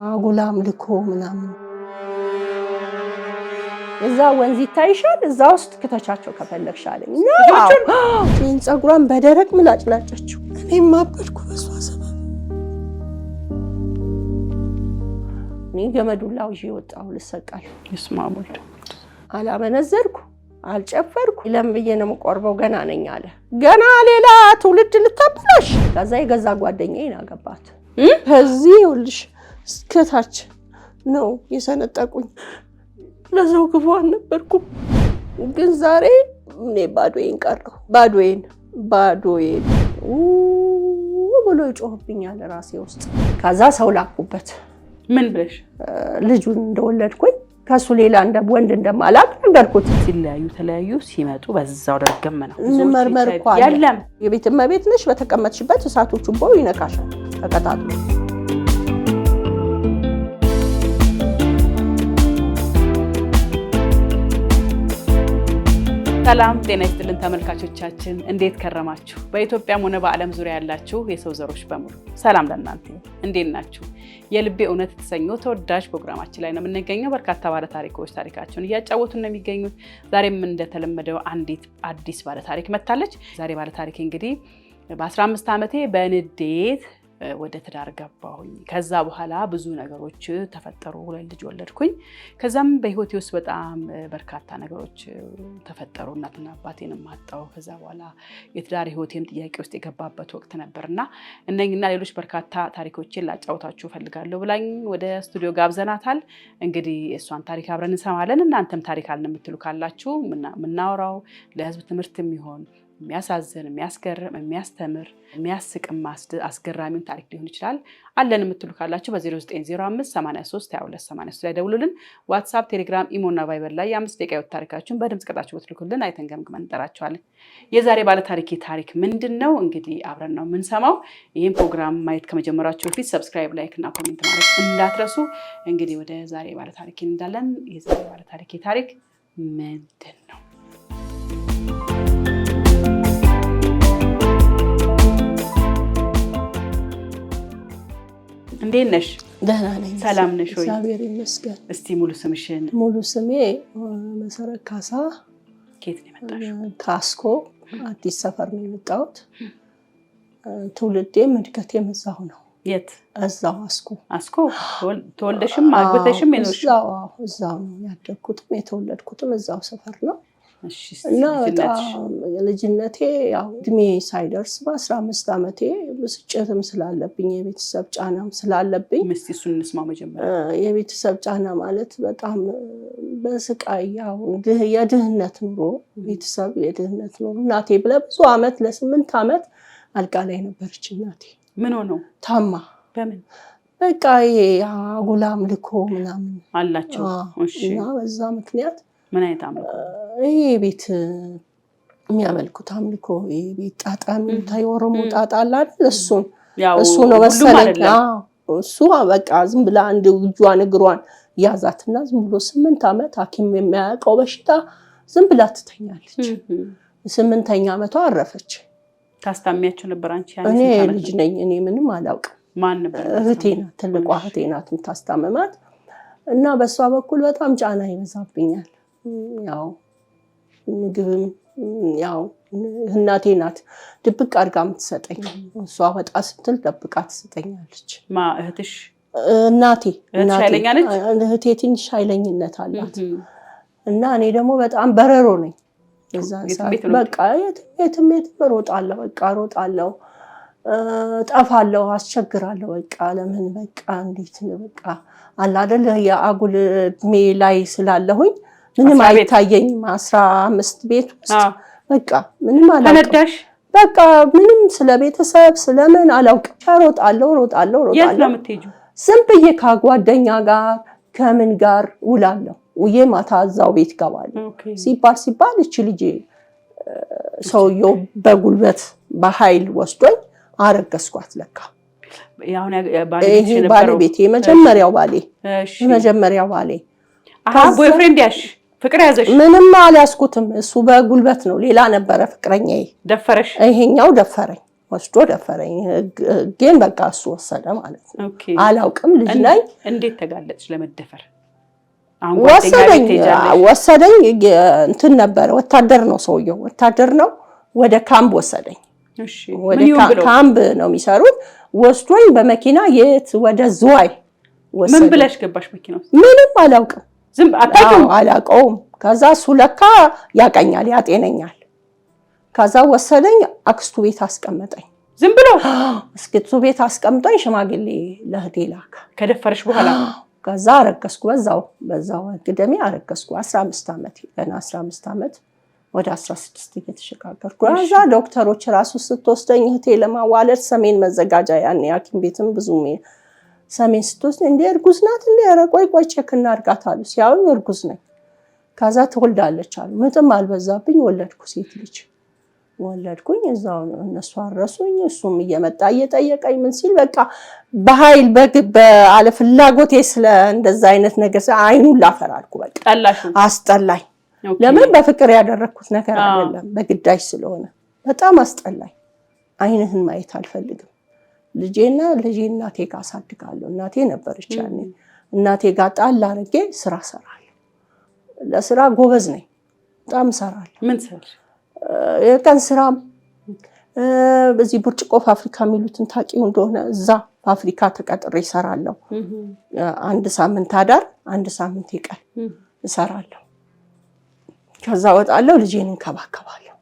አጉላም ልኮ ምናምን እዛ ወንዝ ይታይሻል እዛ ውስጥ ከተቻቸው ከፈለግሽ አለኝ ነው ጸጉሯን በደረቅ ምላጭ ላጨችው እኔም ማበድኩ በሷ ሰበብ እኔ ገመዱላው ይወጣው ልሰቃል ይስማሙል አላመነዘርኩ አልጨፈርኩ ለምብዬ ነው መቆርበው ገና ነኝ አለ ገና ሌላ ትውልድ ልታበላሽ ከዛ የገዛ ጓደኛዬን አገባት ከዚህ ይልሽ እስከታች ነው የሰነጠቁኝ ለዛው ክፉ አልነበርኩም ግን ዛሬ እኔ ባዶዬን ቀረሁ ባዶዬን ብሎ ይጮህብኛል ራሴ ውስጥ ከዛ ሰው ላኩበት ምን ብለሽ ልጁን እንደወለድኩኝ ከሱ ሌላ እንደ ወንድ እንደማላቅ ነገርኩት ተለያዩ ሲመጡ በዛው ደርገም ነው እንመርመር ቋል ያለም የቤት እመቤት ነሽ በተቀመጥሽበት እሳቶቹ ቦ ይነካሻል ተከታትሎ ሰላም ጤና ይስጥልን ተመልካቾቻችን እንዴት ከረማችሁ በኢትዮጵያም ሆነ በዓለም ዙሪያ ያላችሁ የሰው ዘሮች በሙሉ ሰላም ለእናንተ እንዴት ናችሁ የልቤ እውነት ተሰኘው ተወዳጅ ፕሮግራማችን ላይ ነው የምንገኘው በርካታ ባለ ታሪኮች ታሪካቸውን እያጫወቱን ነው የሚገኙት ዛሬም እንደተለመደው አንዲት አዲስ ባለ ታሪክ መጣለች ዛሬ ባለ ታሪክ እንግዲህ በ15 ዓመቴ በንዴት ወደ ትዳር ገባሁኝ ከዛ በኋላ ብዙ ነገሮች ተፈጠሩ ሁለት ልጅ ወለድኩኝ ከዛም በህይወቴ ውስጥ በጣም በርካታ ነገሮች ተፈጠሩ እናትና አባቴንም አጣው ከዛ በኋላ የትዳር ህይወቴም ጥያቄ ውስጥ የገባበት ወቅት ነበርና እነኝና ሌሎች በርካታ ታሪኮችን ላጫውታችሁ ፈልጋለሁ ብላኝ ወደ ስቱዲዮ ጋብዘናታል እንግዲህ እሷን ታሪክ አብረን እንሰማለን እናንተም ታሪክ አለን የምትሉ ካላችሁ ምናወራው ለህዝብ ትምህርትም ይሆን የሚያሳዝን የሚያስገርም የሚያስተምር የሚያስቅም አስገራሚውን ታሪክ ሊሆን ይችላል አለን የምትሉ ካላችሁ በ0905 83 22 83 ላይ ደውሉልን ዋትስአፕ ቴሌግራም ኢሞና ቫይበር ላይ የ5 ደቂቃ ወጥ ታሪካችሁን በድምጽ ቀጣችሁ ብትልኩልን አይተን ገምግመን እንጠራችኋለን የዛሬ ባለ ታሪክ ምንድነው እንግዲህ አብረን ነው የምንሰማው ይሄን ፕሮግራም ማየት ከመጀመራችሁ በፊት ሰብስክራይብ ላይክ እና ኮሜንት ማድረግ እንዳትረሱ እንግዲህ ወደ ዛሬ ባለ ታሪክ እንዳለን የዛሬ ባለ ታሪክ ምንድነው እንዴት ነሽ ደህና ነኝ ሰላም ነሽ ወይ እግዚአብሔር ይመስገን እስቲ ሙሉ ስምሽን ሙሉ ስሜ መሰረት ካሳ ከየት ነው የመጣሽው ካስኮ አዲስ ሰፈር ነው የመጣሁት ትውልዴም እድገቴም እዛው ነው የት እዛው አስኮ ተወልደሽም አግብተሽም የኖርሽ እዛው ነው ያደግኩትም የተወለድኩትም እዛው ሰፈር ነው እሺ እና ልጅነቴ ያው እድሜ ሳይደርስ በ15 ዓመቴ ብስጭትም ስላለብኝ የቤተሰብ ጫናም ስላለብኝ እስቲ እሱን እንስማ መጀመሪያ የቤተሰብ ጫና ማለት በጣም በስቃይ ያው የድህነት ኑሮ ቤተሰብ የድህነት ኑሮ እናቴ ለብዙ ዓመት ለ8 ዓመት አልጋ ላይ ነበረች እናቴ ምን ሆኖ ታማ በምን በቃ አጉላም ልኮ ምናምን አላቸው እሺ እና በዛ ምክንያት ምን አይነት አምልኮ ይሄ ቤት የሚያመልኩት አምልኮ ይሄ ቤት ጣጣም ታይወረሙ ጣጣላ እሱ ነው መሰለኝ እሱ በቃ ዝም ብላ አንድ እጇን እግሯን ያዛትና ዝም ብሎ 8 ዓመት ሐኪም የሚያውቀው በሽታ ዝም ብላ ትተኛለች 8ኛ ዓመቷ አረፈች ታስታሚያቸው ነበር አንቺ እኔ ልጅ ነኝ እኔ ምንም አላውቅም ማን ነበር እህቴና ትልቋ እህቴናት የምታስታመማት እና በሷ በኩል በጣም ጫና ይበዛብኛል ያው ምግብም ያው እናቴ ናት ድብቅ አድርጋ የምትሰጠኝ እሷ ወጣ ስትል ደብቃ ትሰጠኛለች ማ እህትሽ እናቴ ኃይለኛ ነች እህቴ ትንሽ ኃይለኝነት አላት እና እኔ ደግሞ በጣም በረሮ ነኝ የዛን ሰዓት በቃ የትም እሮጣለሁ ጠፋለሁ አስቸግራለሁ በቃ ለምን በቃ እንዴት በቃ አላ አይደል የአጉል እድሜ ላይ ስላለሁኝ ምንም አይታየኝም 15 ቤት ውስጥ በቃ ምንም አላውቅም በቃ ምንም ስለቤተሰብ ስለምን አላውቅም እሮጣለሁ የት ነው የምትሄጂው ዝም ብዬ ከጓደኛ ጋር ከምን ጋር ውላለሁ ማታ እዛው ቤት ገባለሁ ሲባል እቺ ልጅ ሰውየው በጉልበት በኃይል ወስዶኝ አረገዝኳት ለካ ያሁን ባለቤቴ የመጀመሪያው ባሌ ቦይፍሬንድ ያሽ ፍቅር ያዘሽ ምንም አልያዝኩትም እሱ በጉልበት ነው ሌላ ነበረ ፍቅረኛዬ ደፈረሽ ይሄኛው ደፈረኝ ወስዶ ደፈረኝ። ግን በቃ እሱ ወሰደ ማለት ነው። አላውቅም ልጅ ነኝ። እንዴት ተጋለጥሽ ለመደፈር? ወሰደኝ እንትን ነበረ ወታደር ነው ሰውየው፣ ወታደር ነው። ወደ ካምፕ ወሰደኝ። ወደ ካምፕ ነው የሚሰሩት። ወስዶኝ በመኪና የት ወደ ዝዋይ ወሰደኝ። ምን ብለሽ ገባሽ መኪና ውስጥ? ምንም አላውቅም። አላውቀውም። ከዛ እሱ ለካ ያቀኛል ያጤነኛል። ከዛ ወሰደኝ አክስቱ ቤት አስቀመጠኝ። ዝም ብሎ አክስቱ ቤት አስቀምጠኝ ሽማግሌ ለህቴ ላከ። ከደፈረሽ በኋላ ከዛ አረገዝኩ። በዛው ግደሜ አረገዝኩ። 15 ዓመት ገና 15 ዓመት ወደ 16 እየተሸጋገርኩ ከዛ ዶክተሮች ራሱ ስትወስደኝ እህቴ ለማዋለድ ሰሜን መዘጋጃ ያኔ ሐኪም ቤትም ብዙም ሰሜን ስትወስድ እንደ እርጉዝ ናት እንደ ቆይ ቼክ እናድርጋት አሉ። ሲያዩኝ እርጉዝ ነኝ። ከዛ ትወልዳለች አሉ። ምጥም አልበዛብኝ ወለድኩ። ሴት ልጅ ወለድኩኝ። እዛው እነሱ አረሱኝ። እሱም እየመጣ እየጠየቀኝ ምን ሲል በቃ በኃይል በአለ ፍላጎቴ ስለ እንደዛ አይነት ነገር አይኑን ላፈራልኩ። በቃ አስጠላኝ። ለምን በፍቅር ያደረኩት ነገር አይደለም፣ በግዳጅ ስለሆነ በጣም አስጠላኝ። አይንህን ማየት አልፈልግም። ልጄና እናቴ ጋር አሳድጋለሁ። እናቴ ነበረች ያኔ። እናቴ ጋር ጣል አድርጌ ስራ ሰራለሁ። ለስራ ጎበዝ ነኝ፣ በጣም ሰራለሁ። ምን ሰራሽ? የቀን ስራም በዚህ ብርጭቆ ፋብሪካ የሚሉትን ታውቂው እንደሆነ እዛ ፋብሪካ ተቀጥሬ እሰራለሁ። አንድ ሳምንት አዳር፣ አንድ ሳምንት የቀን እሰራለሁ። ከዛ ወጣለሁ፣ ልጄን እንከባከባለሁ።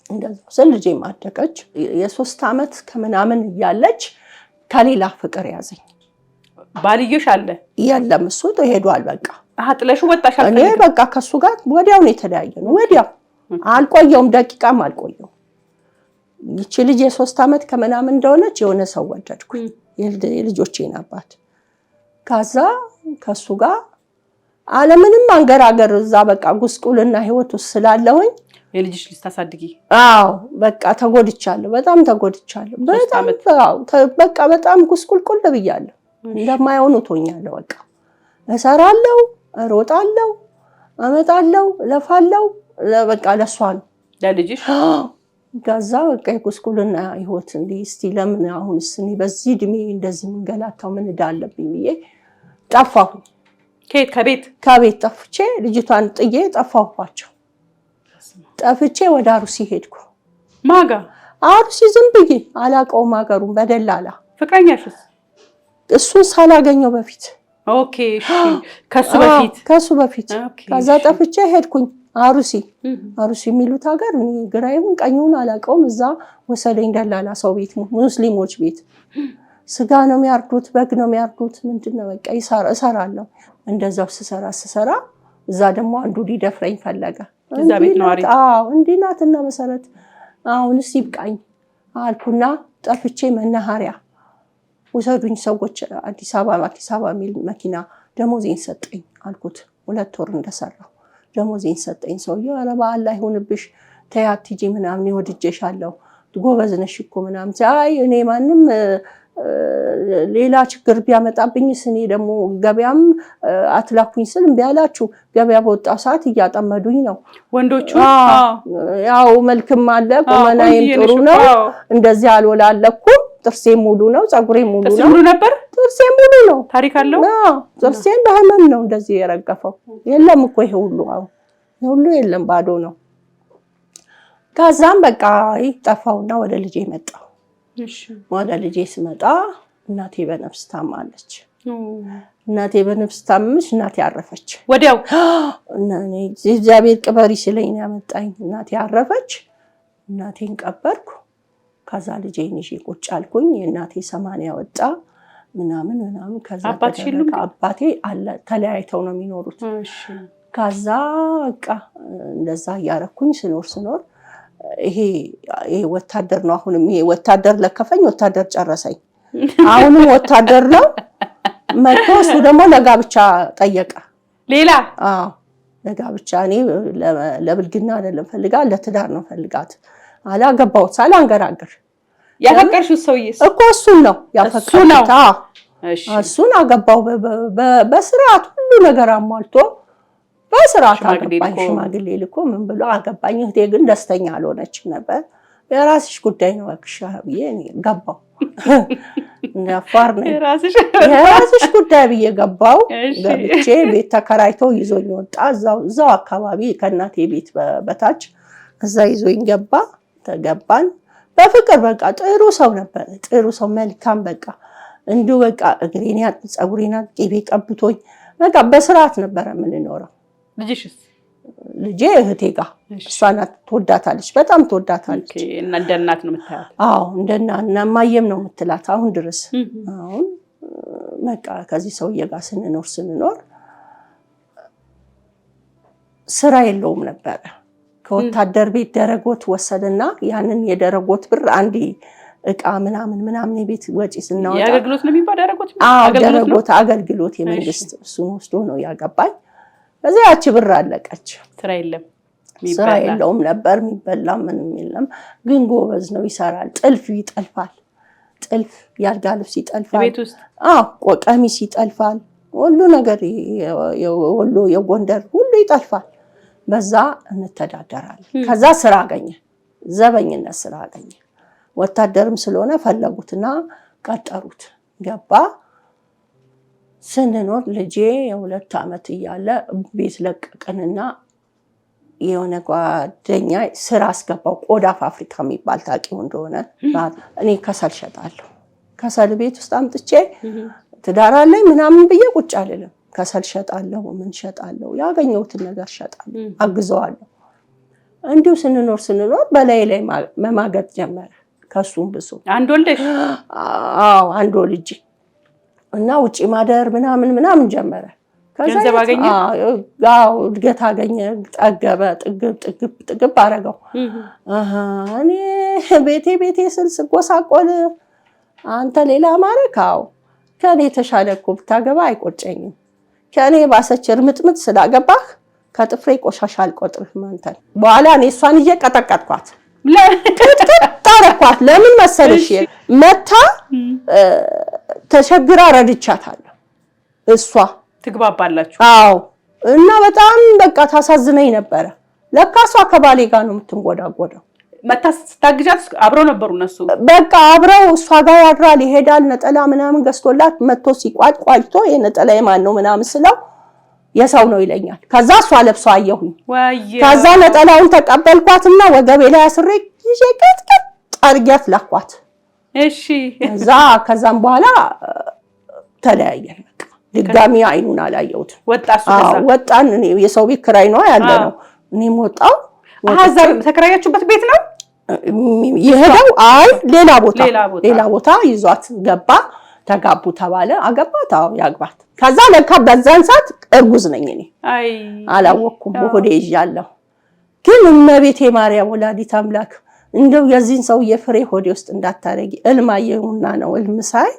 እንደዛ ስል ልጄም አደገች። የ3 ዓመት ከምናምን እያለች ከሌላ ፍቅር ያዘኝ። ባልዮሽ አለ? የለም እሱ ሄዷል። በቃ ጥለሹ ወጣሽ? እኔ በቃ ከሱ ጋር ወዲያው ነው የተለያየነው። ወዲያው አልቆየውም፣ ደቂቃም አልቆየውም። ይቺ ልጅ የ3 ዓመት ከምናምን እንደሆነች የሆነ ሰው ወደድኩኝ፣ የልጆቼን አባት። ከዛ ከሱ ጋር አለምንም አንገራገር እዛ በቃ ጉስቁልና ህይወት ውስጥ ስላለሁኝ የልጅሽ ልጅ ታሳድጊ? አዎ በቃ ተጎድቻለሁ፣ በጣም ተጎድቻለሁ። በቃ በጣም ጉስቁልቁል ብያለሁ። እንደማይሆኑ ሆኛለሁ። በቃ እሰራለሁ፣ እሮጣለሁ፣ አመጣለሁ፣ ለፋለሁ። በቃ ለሷ ነው ለልጅሽ። ከዛ በቃ የጉስቁልና ህይወት እንዲህ እስቲ ለምን አሁንስ እኔ በዚህ እድሜ እንደዚህ መንገላታው ምን እዳለብኝ ብዬ ጠፋሁ። ከቤት ጠፍቼ ልጅቷን ጥዬ ጠፋሁባቸው። ጠፍቼ ወደ አሩሲ ሄድኩ። ማጋ? አሩሲ ዝም ብዬ አላውቀውም ሀገሩን በደላላ። ፍቅረኛሽስ? እሱን ሳላገኘው በፊት። ኦኬ እሺ። ከሱ በፊት ከዛ ጠፍቼ ሄድኩኝ አሩሲ የሚሉት ሀገር ግራዩን ቀኙን አላውቀውም። እዛ ወሰደኝ ደላላ ሰው ቤት፣ ሙስሊሞች ቤት። ስጋ ነው የሚያርዱት፣ በግ ነው የሚያርዱት፣ ምንድነው በቃ እሰራለሁ። እንደዛው ስሰራ እዛ ደግሞ አንዱ ሊደፍረኝ ፈለገ። እዛ ቤት ነዋሪ? አዎ እንዲህ ናትና መሰረት አሁንስ ይብቃኝ አልኩና ጠፍቼ መናኸሪያ ወሰዱኝ ሰዎች። አዲስ አበባ የሚል መኪና ደሞዜን ሰጠኝ አልኩት። 2 ወር እንደሰራው ደሞዜን ሰጠኝ ሰውዬው። ኧረ በአላህ ይሁንብሽ ተያት ሂጂ ምናምን ወድጄሻለሁ ጎበዝ ነሽ እኮ ምናምን። አይ እኔ ማንም ሌላ ችግር ቢያመጣብኝስ እኔ ደግሞ ገበያም አትላኩኝ ስል እምቢ አላችሁ። ገበያ በወጣው ሰዓት እያጠመዱኝ ነው ወንዶቹ። ያው መልክም አለ ቁመናዬም ጥሩ ነው። እንደዚህ አልወላለኩም። ጥርሴ ሙሉ ነው፣ ፀጉሬ ሙሉ ነው። ጥርሴ ሙሉ ነው። ታሪክ አለው። ጥርሴን በህመም ነው እንደዚህ የረገፈው። የለም እኮ ይሄ ሁሉ የለም፣ ባዶ ነው። ከዛም በቃ ጠፋውና ወደ ልጄ መጣሁ። ወደ ልጄ ስመጣ እናቴ በነፍስ ታማለች። እናቴ በነፍስ ታመመች። እናቴ አረፈች ወዲያው። እግዚአብሔር ቅበሪ ሲለኝ ያመጣኝ። እናቴ አረፈች። እናቴን ቀበርኩ። ከዛ ልጄን ይዤ ቁጭ አልኩኝ። የእናቴ 80 ወጣ ምናምን። ከዛ አባቴ አለ፣ ተለያይተው ነው የሚኖሩት። ከዛ በቃ እንደዛ እያረኩኝ ስኖር ይሄ ወታደር ነው። አሁንም ይሄ ወታደር ለከፈኝ፣ ወታደር ጨረሰኝ። አሁንም ወታደር ነው መጥቶ እሱ ደግሞ ለጋብቻ ጠየቀ። ሌላ? አዎ ለጋብቻ። እኔ ለብልግና አይደለም ፈልጋት፣ ለትዳር ነው ፈልጋት። አላገባሁት ሳላንገራገር። ያፈቀርሽው ሰውዬስ? እኮ እሱን ነው ያፈቀርኩት። እሱን አገባው በስርዓት ሁሉ ነገር አሟልቶ በስርዓት አገባኝ። ሽማግሌ ልኮ ምን ብሎ አገባኝ። እህቴ ግን ደስተኛ አልሆነችም ነበር። የራስሽ ጉዳይ ነው አክሻ ብዬ እኔ ገባው። ነፋር ነው የራስሽ ጉዳይ ብዬ ገባው። ገብቼ ቤት ተከራይቶ ይዞኝ ወጣ። እዛው አካባቢ ከእናቴ ቤት በታች እዛ ይዞኝ ገባ። ተገባን በፍቅር በቃ ጥሩ ሰው ነበር። ጥሩ ሰው መልካም በቃ እንዲሁ በቃ እግሬን ፀጉሬን ቅቤ ቀብቶኝ በቃ በስርዓት ነበረ የምንኖረው። ልጅሽስ? ልጄ እህቴ ጋር እሷ ናት። ትወዳታለች፣ በጣም ትወዳታለች። እና እንደ እናት ነው የምትላት? አዎ እንደ እናማየም ነው የምትላት አሁን ድረስ። አሁን በቃ ከዚህ ሰውዬ ጋር ስንኖር ስራ የለውም ነበረ። ከወታደር ቤት ደረጎት ወሰደና ያንን የደረጎት ብር አንድ እቃ ምናምን የቤት ወጪ ስናወጣ የአገልግሎት ነው የሚባል ደረጎት? ደረጎት አገልግሎት የመንግስት እሱን ወስዶ ነው ያገባኝ። ከዚያ ያቺ ብር አለቀች። ስራ የለውም ነበር፣ የሚበላ ምንም የለም። ግን ጎበዝ ነው፣ ይሰራል። ጥልፍ ይጠልፋል። ጥልፍ ያልጋ ልብስ ይጠልፋል። ቤት ውስጥ ቀሚስ ይጠልፋል። ሁሉ ነገር የወሎ የጎንደር ሁሉ ይጠልፋል። በዛ እንተዳደራለን። ከዛ ስራ አገኘ፣ ዘበኝነት ስራ አገኘ። ወታደርም ስለሆነ ፈለጉትና ቀጠሩት። ገባ። ስንኖር ልጄ የ2 ዓመት እያለ ቤት ለቀቅንና የሆነ ጓደኛ ስራ አስገባው። ቆዳ ፋብሪካ የሚባል ታውቂው እንደሆነ እኔ ከሰል ሸጣለሁ። ከሰል ቤት ውስጥ አምጥቼ ትዳር አለኝ ምናምን ብዬ ቁጭ አልልም። ከሰል ሸጣለሁ፣ ምን ሸጣለሁ፣ ያገኘሁትን ነገር ሸጣለሁ፣ አግዘዋለሁ። እንዲሁ ስንኖር በላይ ላይ መማገጥ ጀመረ። ከሱም ብሶ አንድ ወልደሽ? አዎ አንድ ወልጄ እና ውጪ ማደር ምናምን ጀመረ። ገንዘብ አገኘ? አዎ እድገት አገኘ። ጠገበ፣ ጥግብ አረገው። እኔ ቤቴ ስል ስጎሳቆል አንተ ሌላ ማረካው ከኔ የተሻለ እኮ ብታገባ አይቆጨኝም። ከኔ ባሰች እርምጥምጥ ስላገባህ ከጥፍሬ ቆሻሻ አልቆጥርህም አንተን። በኋላ እኔ እሷን እየቀጠቀጥኳት ታረኳት። ለምን መሰለሽ? መታ ተሸግራ ረድቻታለሁ። እሷ ትግባባላችሁ? አዎ። እና በጣም በቃ ታሳዝነኝ ነበረ። ለካ እሷ ከባሌ ጋር ነው የምትንጎዳጎደው። መታ ስታግጃት አብረው ነበሩ እነሱ። በቃ አብረው እሷ ጋር ያድራል፣ ይሄዳል። ነጠላ ምናምን ገዝቶላት መጥቶ ሲቋጭቶ የነጠላ የማን ነው ምናምን ስለው የሰው ነው ይለኛል። ከዛ እሷ ለብሷ አየሁኝ። ከዛ ነጠላውን ተቀበልኳትና ወገቤ ላይ አስሬ ይዤ ቅጥቅጥ አድርጌያት ላኳት። እሺ። ከዛም በኋላ ተለያየን። በቃ ድጋሚ አይኑን አላየሁትም። ወጣን። እኔ የሰው ቤት ኪራይ ነው ያለ ነው። እኔም ወጣው። አዛር ተከራያችሁበት ቤት ነው የሄደው? አይ ሌላ ቦታ ይዟት ገባ። ተጋቡ ተባለ። አገባት። አዎ ያግባት። ከዛ ለካ በዛን ሰዓት እርጉዝ ነኝ እኔ። አላወኩም። በሆዴ ይዣለሁ። ግን እመቤቴ ማርያም ወላዲት አምላክ እንደው የዚህን ሰውዬ ፍሬ ሆዴ ውስጥ እንዳታረጊ እልማየውና ነው እልምሳይ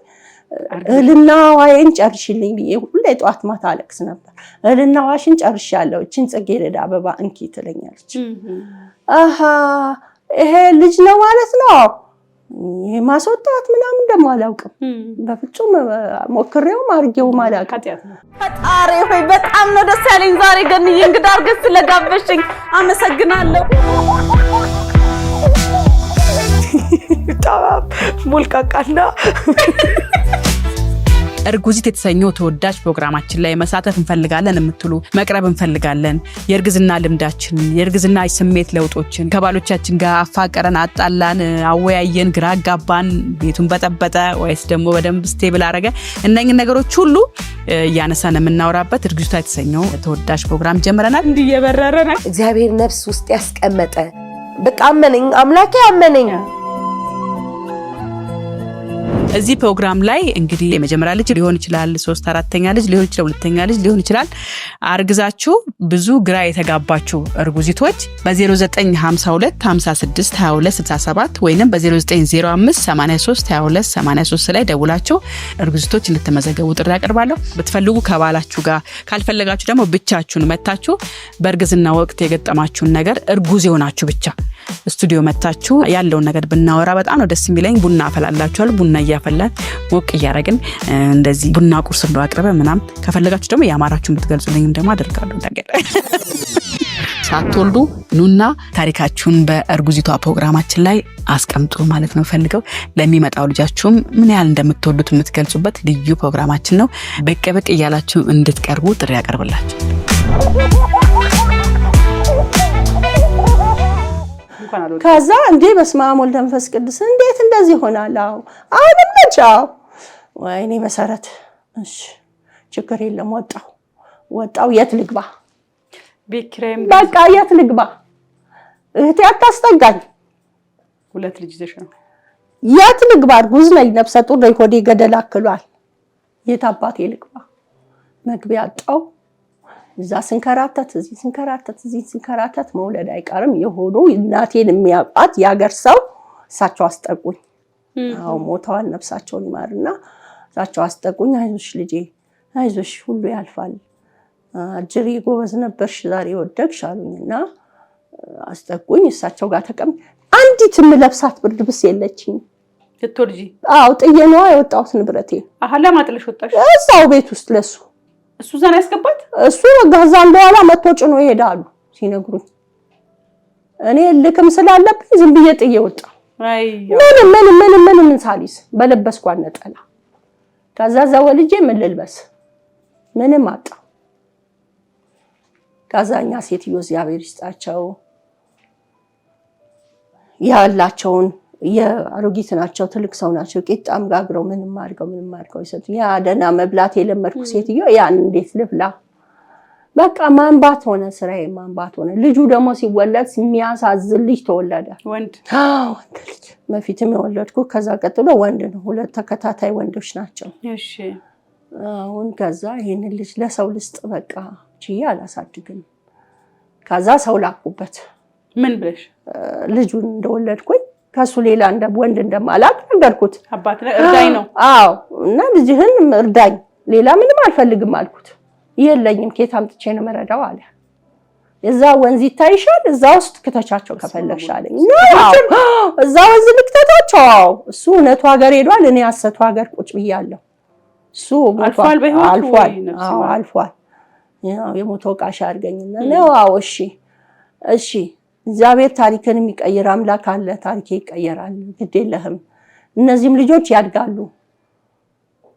እልና ዋይን ጨርሽልኝ ብዬ ሁሌ ጠዋት ማታ አለቅስ ነበር። እልና ዋሽን ጨርሻለሁ፣ እቺን ጽጌረዳ አበባ እንኪ ትለኛለች። ይሄ ልጅ ነው ማለት ነው። ይሄ ማስወጣት ምናምን ደግሞ አላውቅም። በፍጹም ሞክሬውም አድርጌውም አላውቅም። ፈጣሪ ሆይ በጣም ነው ደስ ያለኝ ዛሬ ገንዬ እንግዳ አድርገሽ ስለጋበሽኝ አመሰግናለሁ። በጣም ሞልቃቃና እርጉዚት የተሰኘው ተወዳጅ ፕሮግራማችን ላይ መሳተፍ እንፈልጋለን የምትሉ መቅረብ እንፈልጋለን። የእርግዝና ልምዳችንን፣ የእርግዝና ስሜት ለውጦችን ከባሎቻችን ጋር አፋቀረን፣ አጣላን፣ አወያየን፣ ግራ አጋባን፣ ቤቱን በጠበጠ ወይስ ደግሞ በደንብ ስቴብል አረገ፣ እነኚህ ነገሮች ሁሉ እያነሳን የምናወራበት እርግዝታ የተሰኘው ተወዳጅ ፕሮግራም ጀምረናል። እንዲየበረረና እግዚአብሔር ነፍስ ውስጥ ያስቀመጠ በቃ አመነኝ፣ አምላኬ አመነኝ። እዚህ ፕሮግራም ላይ እንግዲህ የመጀመሪያ ልጅ ሊሆን ይችላል፣ 3 4ኛ ልጅ ሊሆን ይችላል፣ 2ኛ ልጅ ሊሆን ይችላል። አርግዛችሁ ብዙ ግራ የተጋባችሁ እርጉዚቶች በ0952 56 22 67 ወይንም በ0905 83 22 83 ላይ ደውላችሁ እርጉዚቶች እንድትመዘገቡ ጥሪ አቀርባለሁ። ብትፈልጉ ከባላችሁ ጋር፣ ካልፈለጋችሁ ደግሞ ብቻችሁን መታችሁ በእርግዝና ወቅት የገጠማችሁን ነገር እርጉዝ የሆናችሁ ብቻ ስቱዲዮ መታችሁ ያለውን ነገር ብናወራ በጣም ነው ደስ የሚለኝ። ቡና አፈላላችኋል። ቡና እያፈላን ሞቅ እያደረግን እንደዚህ ቡና ቁርስ እንደው አቅርበን ምናምን ከፈለጋችሁ ደግሞ ያማራችሁን ብትገልጹልኝም ደግሞ አደርጋለሁ። ሳትወልዱ ኑና ታሪካችሁን በእርጉዚቷ ፕሮግራማችን ላይ አስቀምጡ ማለት ነው ፈልገው ለሚመጣው ልጃችሁም ምን ያህል እንደምትወዱት የምትገልጹበት ልዩ ፕሮግራማችን ነው። በቀበቅ እያላችሁ እንድትቀርቡ ጥሪ ያቀርብላችሁ። ከዛ እንዴ በስመ አብ ወልድ መንፈስ ቅዱስ እንዴት እንደዚህ ይሆናል? አሁንም ነጫው ወይኔ መሰረት እሺ ችግር የለም ወጣው የት ልግባ ቢክሬም በቃ የት ልግባ እህቴ አታስጠጋኝ 2 ልጅ ይዘሽ ነው የት ልግባ እርጉዝ ነኝ ነፍሰ ጡር ነኝ ሆዴ ገደል አክሏል የት አባቴ ልግባ መግቢያ አጣው እዛ ስንከራተት እዚህ ስንከራተት መውለድ አይቀርም የሆዱ እናቴን የሚያውቃት ያገር ሰው እሳቸው አስጠቁኝ አው ሞተዋል ነፍሳቸውን ይማርና እሳቸው አስጠቁኝ አይዞሽ ልጄ አይዞሽ ሁሉ ያልፋል አጅሪ ጎበዝ ነበርሽ ዛሬ ወደቅሽ አሉኝና አስጠቁኝ እሳቸው ጋር ተቀም አንዲት ምለብሳት ብርድ ልብስ የለችኝ ልትወልጂ አው ጥየነዋ የወጣሁት ንብረቴ አሃላ ማጥለሽ ወጣሽ እዛው ቤት ውስጥ ለሱ እሱ ዛና ያስገባት እሱ ጋዛን በኋላ መጥቶ ጭኖ ይሄዳሉ ሲነግሩኝ እኔ ልክም ስላለብኝ ዝም ብዬ ጥዬ ወጣ አይ ምን ሳሊስ በለበስኳት ነጠላ ከዛ ዘወልጄ ምን ልልበስ ምንም አጣ ከዛኛ ሴትዮ እግዚአብሔር ይስጣቸው ያላቸውን የአሮጊት ናቸው ትልቅ ሰው ናቸው ቂጣም ጋግረው ምንም አድርገው ይሰጡ ያ ደና መብላት የለመድኩ ሴትዮ ያን እንዴት ልብላ በቃ ማንባት ሆነ ስራዬ ማንባት ሆነ ልጁ ደግሞ ሲወለድ የሚያሳዝን ልጅ ተወለደ ወንድ ልጅ መፊትም የወለድኩ ከዛ ቀጥሎ ወንድ ነው 2 ተከታታይ ወንዶች ናቸው እሺ አሁን ከዛ ይሄን ልጅ ለሰው ልስጥ በቃ ቺያ አላሳድግም ከዛ ሰው ላኩበት ምን ብለሽ ልጁን እንደወለድኩኝ ከሱ ሌላ እንደ ወንድ እንደማላቅ ነገርኩት አባት እርዳኝ ነው አዎ እና ልጅህን እርዳኝ ሌላ ምንም አልፈልግም አልኩት የለኝም ኬት አምጥቼ ነው መረዳው አለ እዛ ወንዝ ይታይሻል እዛ ውስጥ ከተቻቸው ከፈለግሽ አለኝ እዛ ወንዝ ልክተታቸው እሱ እውነቱ ሀገር ሄዷል እኔ አሰቱ ሀገር ቁጭ ብያለሁ እሱ አልፏል ያው የሞተው ቃሽ አድርገኝና ነው አዎ እሺ እግዚአብሔር ታሪክን የሚቀይር አምላክ አለ ታሪክ ይቀየራል ግድ የለህም እነዚህም ልጆች ያድጋሉ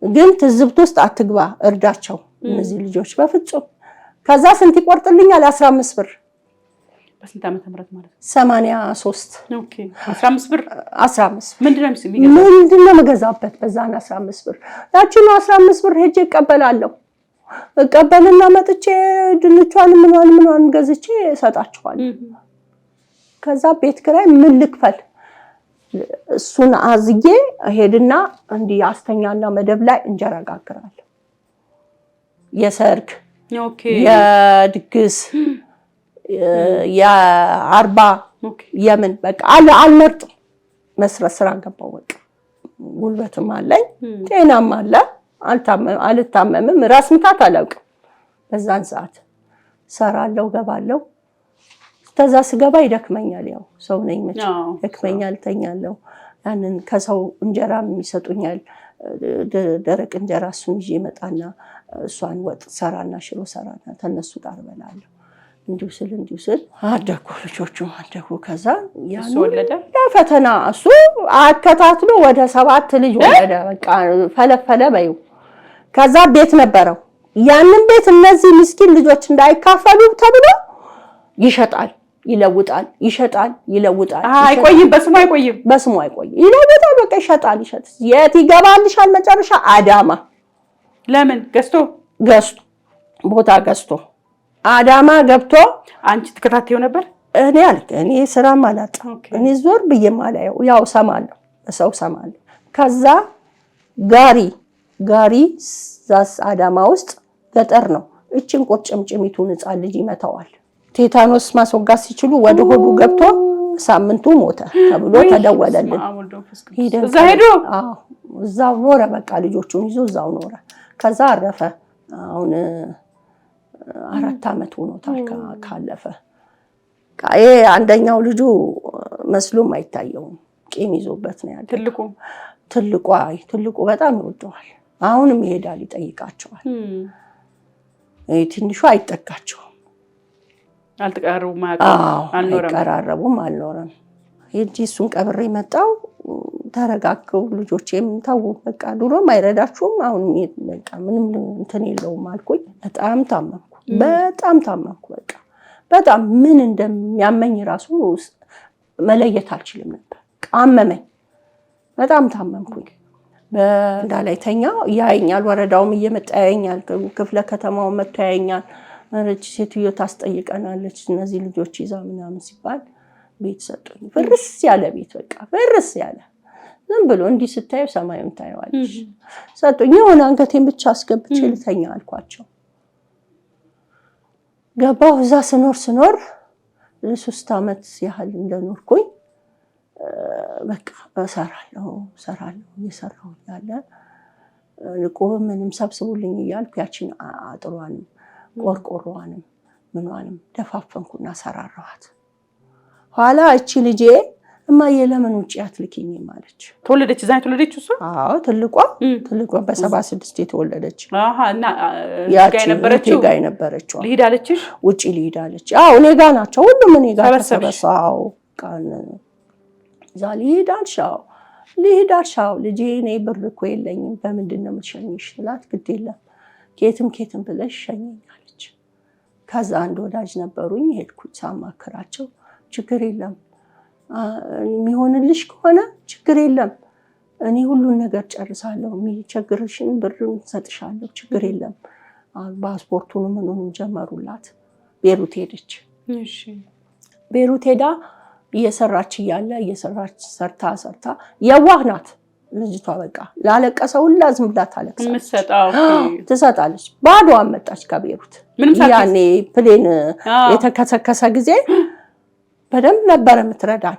ግን ትዝብት ውስጥ አትግባ እርዳቸው እነዚህ ልጆች በፍጹም ከዛ ስንት ይቆርጥልኛል 15 ብር በስንት ዓመተ ምህረት ማለት 83 ኦኬ 15 ብር 15 ምንድነው መገዛበት በዛና 15 ብር ያቺን 15 ብር ሄጄ እቀበልና መጥቼ ድንቿን ምንዋን ገዝቼ ሰጣቸዋለሁ ከዛ ቤት ክራይ ምን ልክፈል እሱን አዝጌ ሄድና እንዲ አስተኛና መደብ ላይ እንጀራ ጋግራለሁ የሰርግ ኦኬ የድግስ የአርባ የምን በቃ አልመርጥ መስራት ስራ ገባው በቃ ጉልበትም አለኝ ጤናም አለ አልታመምም ራስ ምታት አላውቅም በዛን ሰዓት ሰራለው ገባለው ተዛ ስገባ ይደክመኛል ያው ሰው ነኝ መቼ ይደክመኛል ተኛለው ያንን ከሰው እንጀራ የሚሰጡኛል ደረቅ እንጀራ እሱን ይዤ መጣና እሷን ወጥ ሰራና ሽሮ ሰራና ተነሱ ጋር በላለሁ እንዲው ስል አደኩ ልጆቹ አደኩ ከዛ ያሱ ወለደ ፈተና እሱ አከታትሎ ወደ 7 ልጅ ወለደ በቃ ፈለፈለ በዩ ከዛ ቤት ነበረው ያንን ቤት እነዚህ ምስኪን ልጆች እንዳይካፈሉ ተብሎ ይሸጣል ይለውጣል አይቆይም በስሙ አይቆይም ይለውጣል በቃ ይሸጣል የት ይገባልሻል መጨረሻ አዳማ ለምን ገዝቶ ቦታ ገዝቶ አዳማ ገብቶ አንቺ ተከታተዩ ነበር እኔ ስራ ማላጣ እኔ ዞር በየማላየው ያው ሰማለሁ ሰው ሰማለሁ ከዛ ጋሪ ዛስ አዳማ ውስጥ ገጠር ነው እቺን ቁርጭምጭሚቱን ህፃን ልጅ ይመታዋል ቴታኖስ ማስወጋት ሲችሉ ወደ ሆዱ ገብቶ ሳምንቱ ሞተ ተብሎ ተደወለልን እዛው ኖረ በቃ ልጆቹን ይዞ እዛው ኖረ ከዛ አረፈ አሁን 4 አመት ሆኖታል ካለፈ ካዬ አንደኛው ልጁ መስሎም አይታየውም ቂም ይዞበት ነው ያለው ትልቁ በጣም ይወደዋል አሁንም ይሄዳል ይጠይቃቸዋል ትንሹ አይጠጋቸውም አልተቀራረቡም አልኖረም ሄጂ እሱን ቀብሬ መጣው ተረጋግተው ልጆቼም ተው በቃ ድሮም አይረዳችሁም አሁን በቃ ምንም እንትን የለውም አልኩኝ በጣም ታመምኩ በቃ በጣም ምን እንደሚያመኝ ራሱ መለየት አልችልም ነበር አመመኝ በጣም ታመምኩኝ በእንዳላይተኛ ያየኛል ወረዳውም እየመጣ ያየኛል ክፍለ ከተማው መጥቶ ያየኛል እቺ ሴትዮ ታስጠይቀናለች እነዚህ ልጆች ይዛ ምናምን ሲባል ቤት ሰጡኝ ፍርስ ያለ ቤት በቃ ፍርስ ያለ ዝም ብሎ እንዲህ ስታዩ ሰማዩን ታየዋለሽ ሰጡኝ የሆነ አንገቴን ብቻ አስገብቼ ልተኛ አልኳቸው ገባሁ እዛ ስኖር ለ3 አመት ያህል እንደኖርኩኝ በቃ እሰራለሁ እየሰራሁ ያለ ልቆም ምንም ሰብስቡልኝ እያልኩ ያቺን አጥሯንም ቆርቆሮዋንም ምንዋንም ደፋፈንኩና ሰራራኋት ኋላ እቺ ልጄ እማዬ ለምን ውጪ አትልኪኝ ማለች ተወለደች እዛ ተወለደች እሱ አዎ ትልቋ በ76 የተወለደች እና ጋር የነበረችው ልሂዳለችሽ ውጪ ልሂዳለች አዎ እኔ ጋር ናቸው ሁሉም እኔ ጋር ተሰበሰቡ ቃል ዛሊ ልሂዳልሻው ልጄ እኔ ብር እኮ የለኝም በምንድነው የምትሸኝሽ ስላት ግድ የለም ኬትም ብለሽ ሸኝኛለች ከዛ አንድ ወዳጅ ነበሩኝ ሄድኩኝ ሳማከራቸው ችግር የለም የሚሆንልሽ ከሆነ ችግር የለም እኔ ሁሉን ነገር ጨርሳለሁ የሚቸግርሽን ብር ሰጥሻለሁ ችግር የለም ፓስፖርቱን ምኑን ጀመሩላት ቤሩት ሄደች እሺ ቤሩት ሄዳ እየሰራች ሰርታ የዋህ ናት ልጅቷ በቃ ላለቀሰው ሁላ ዝም ብላ ትሰጣለች ባዶዋን መጣች ከቤሩት ያኔ ፕሌን የተከሰከሰ ጊዜ በደንብ ነበር የምትረዳን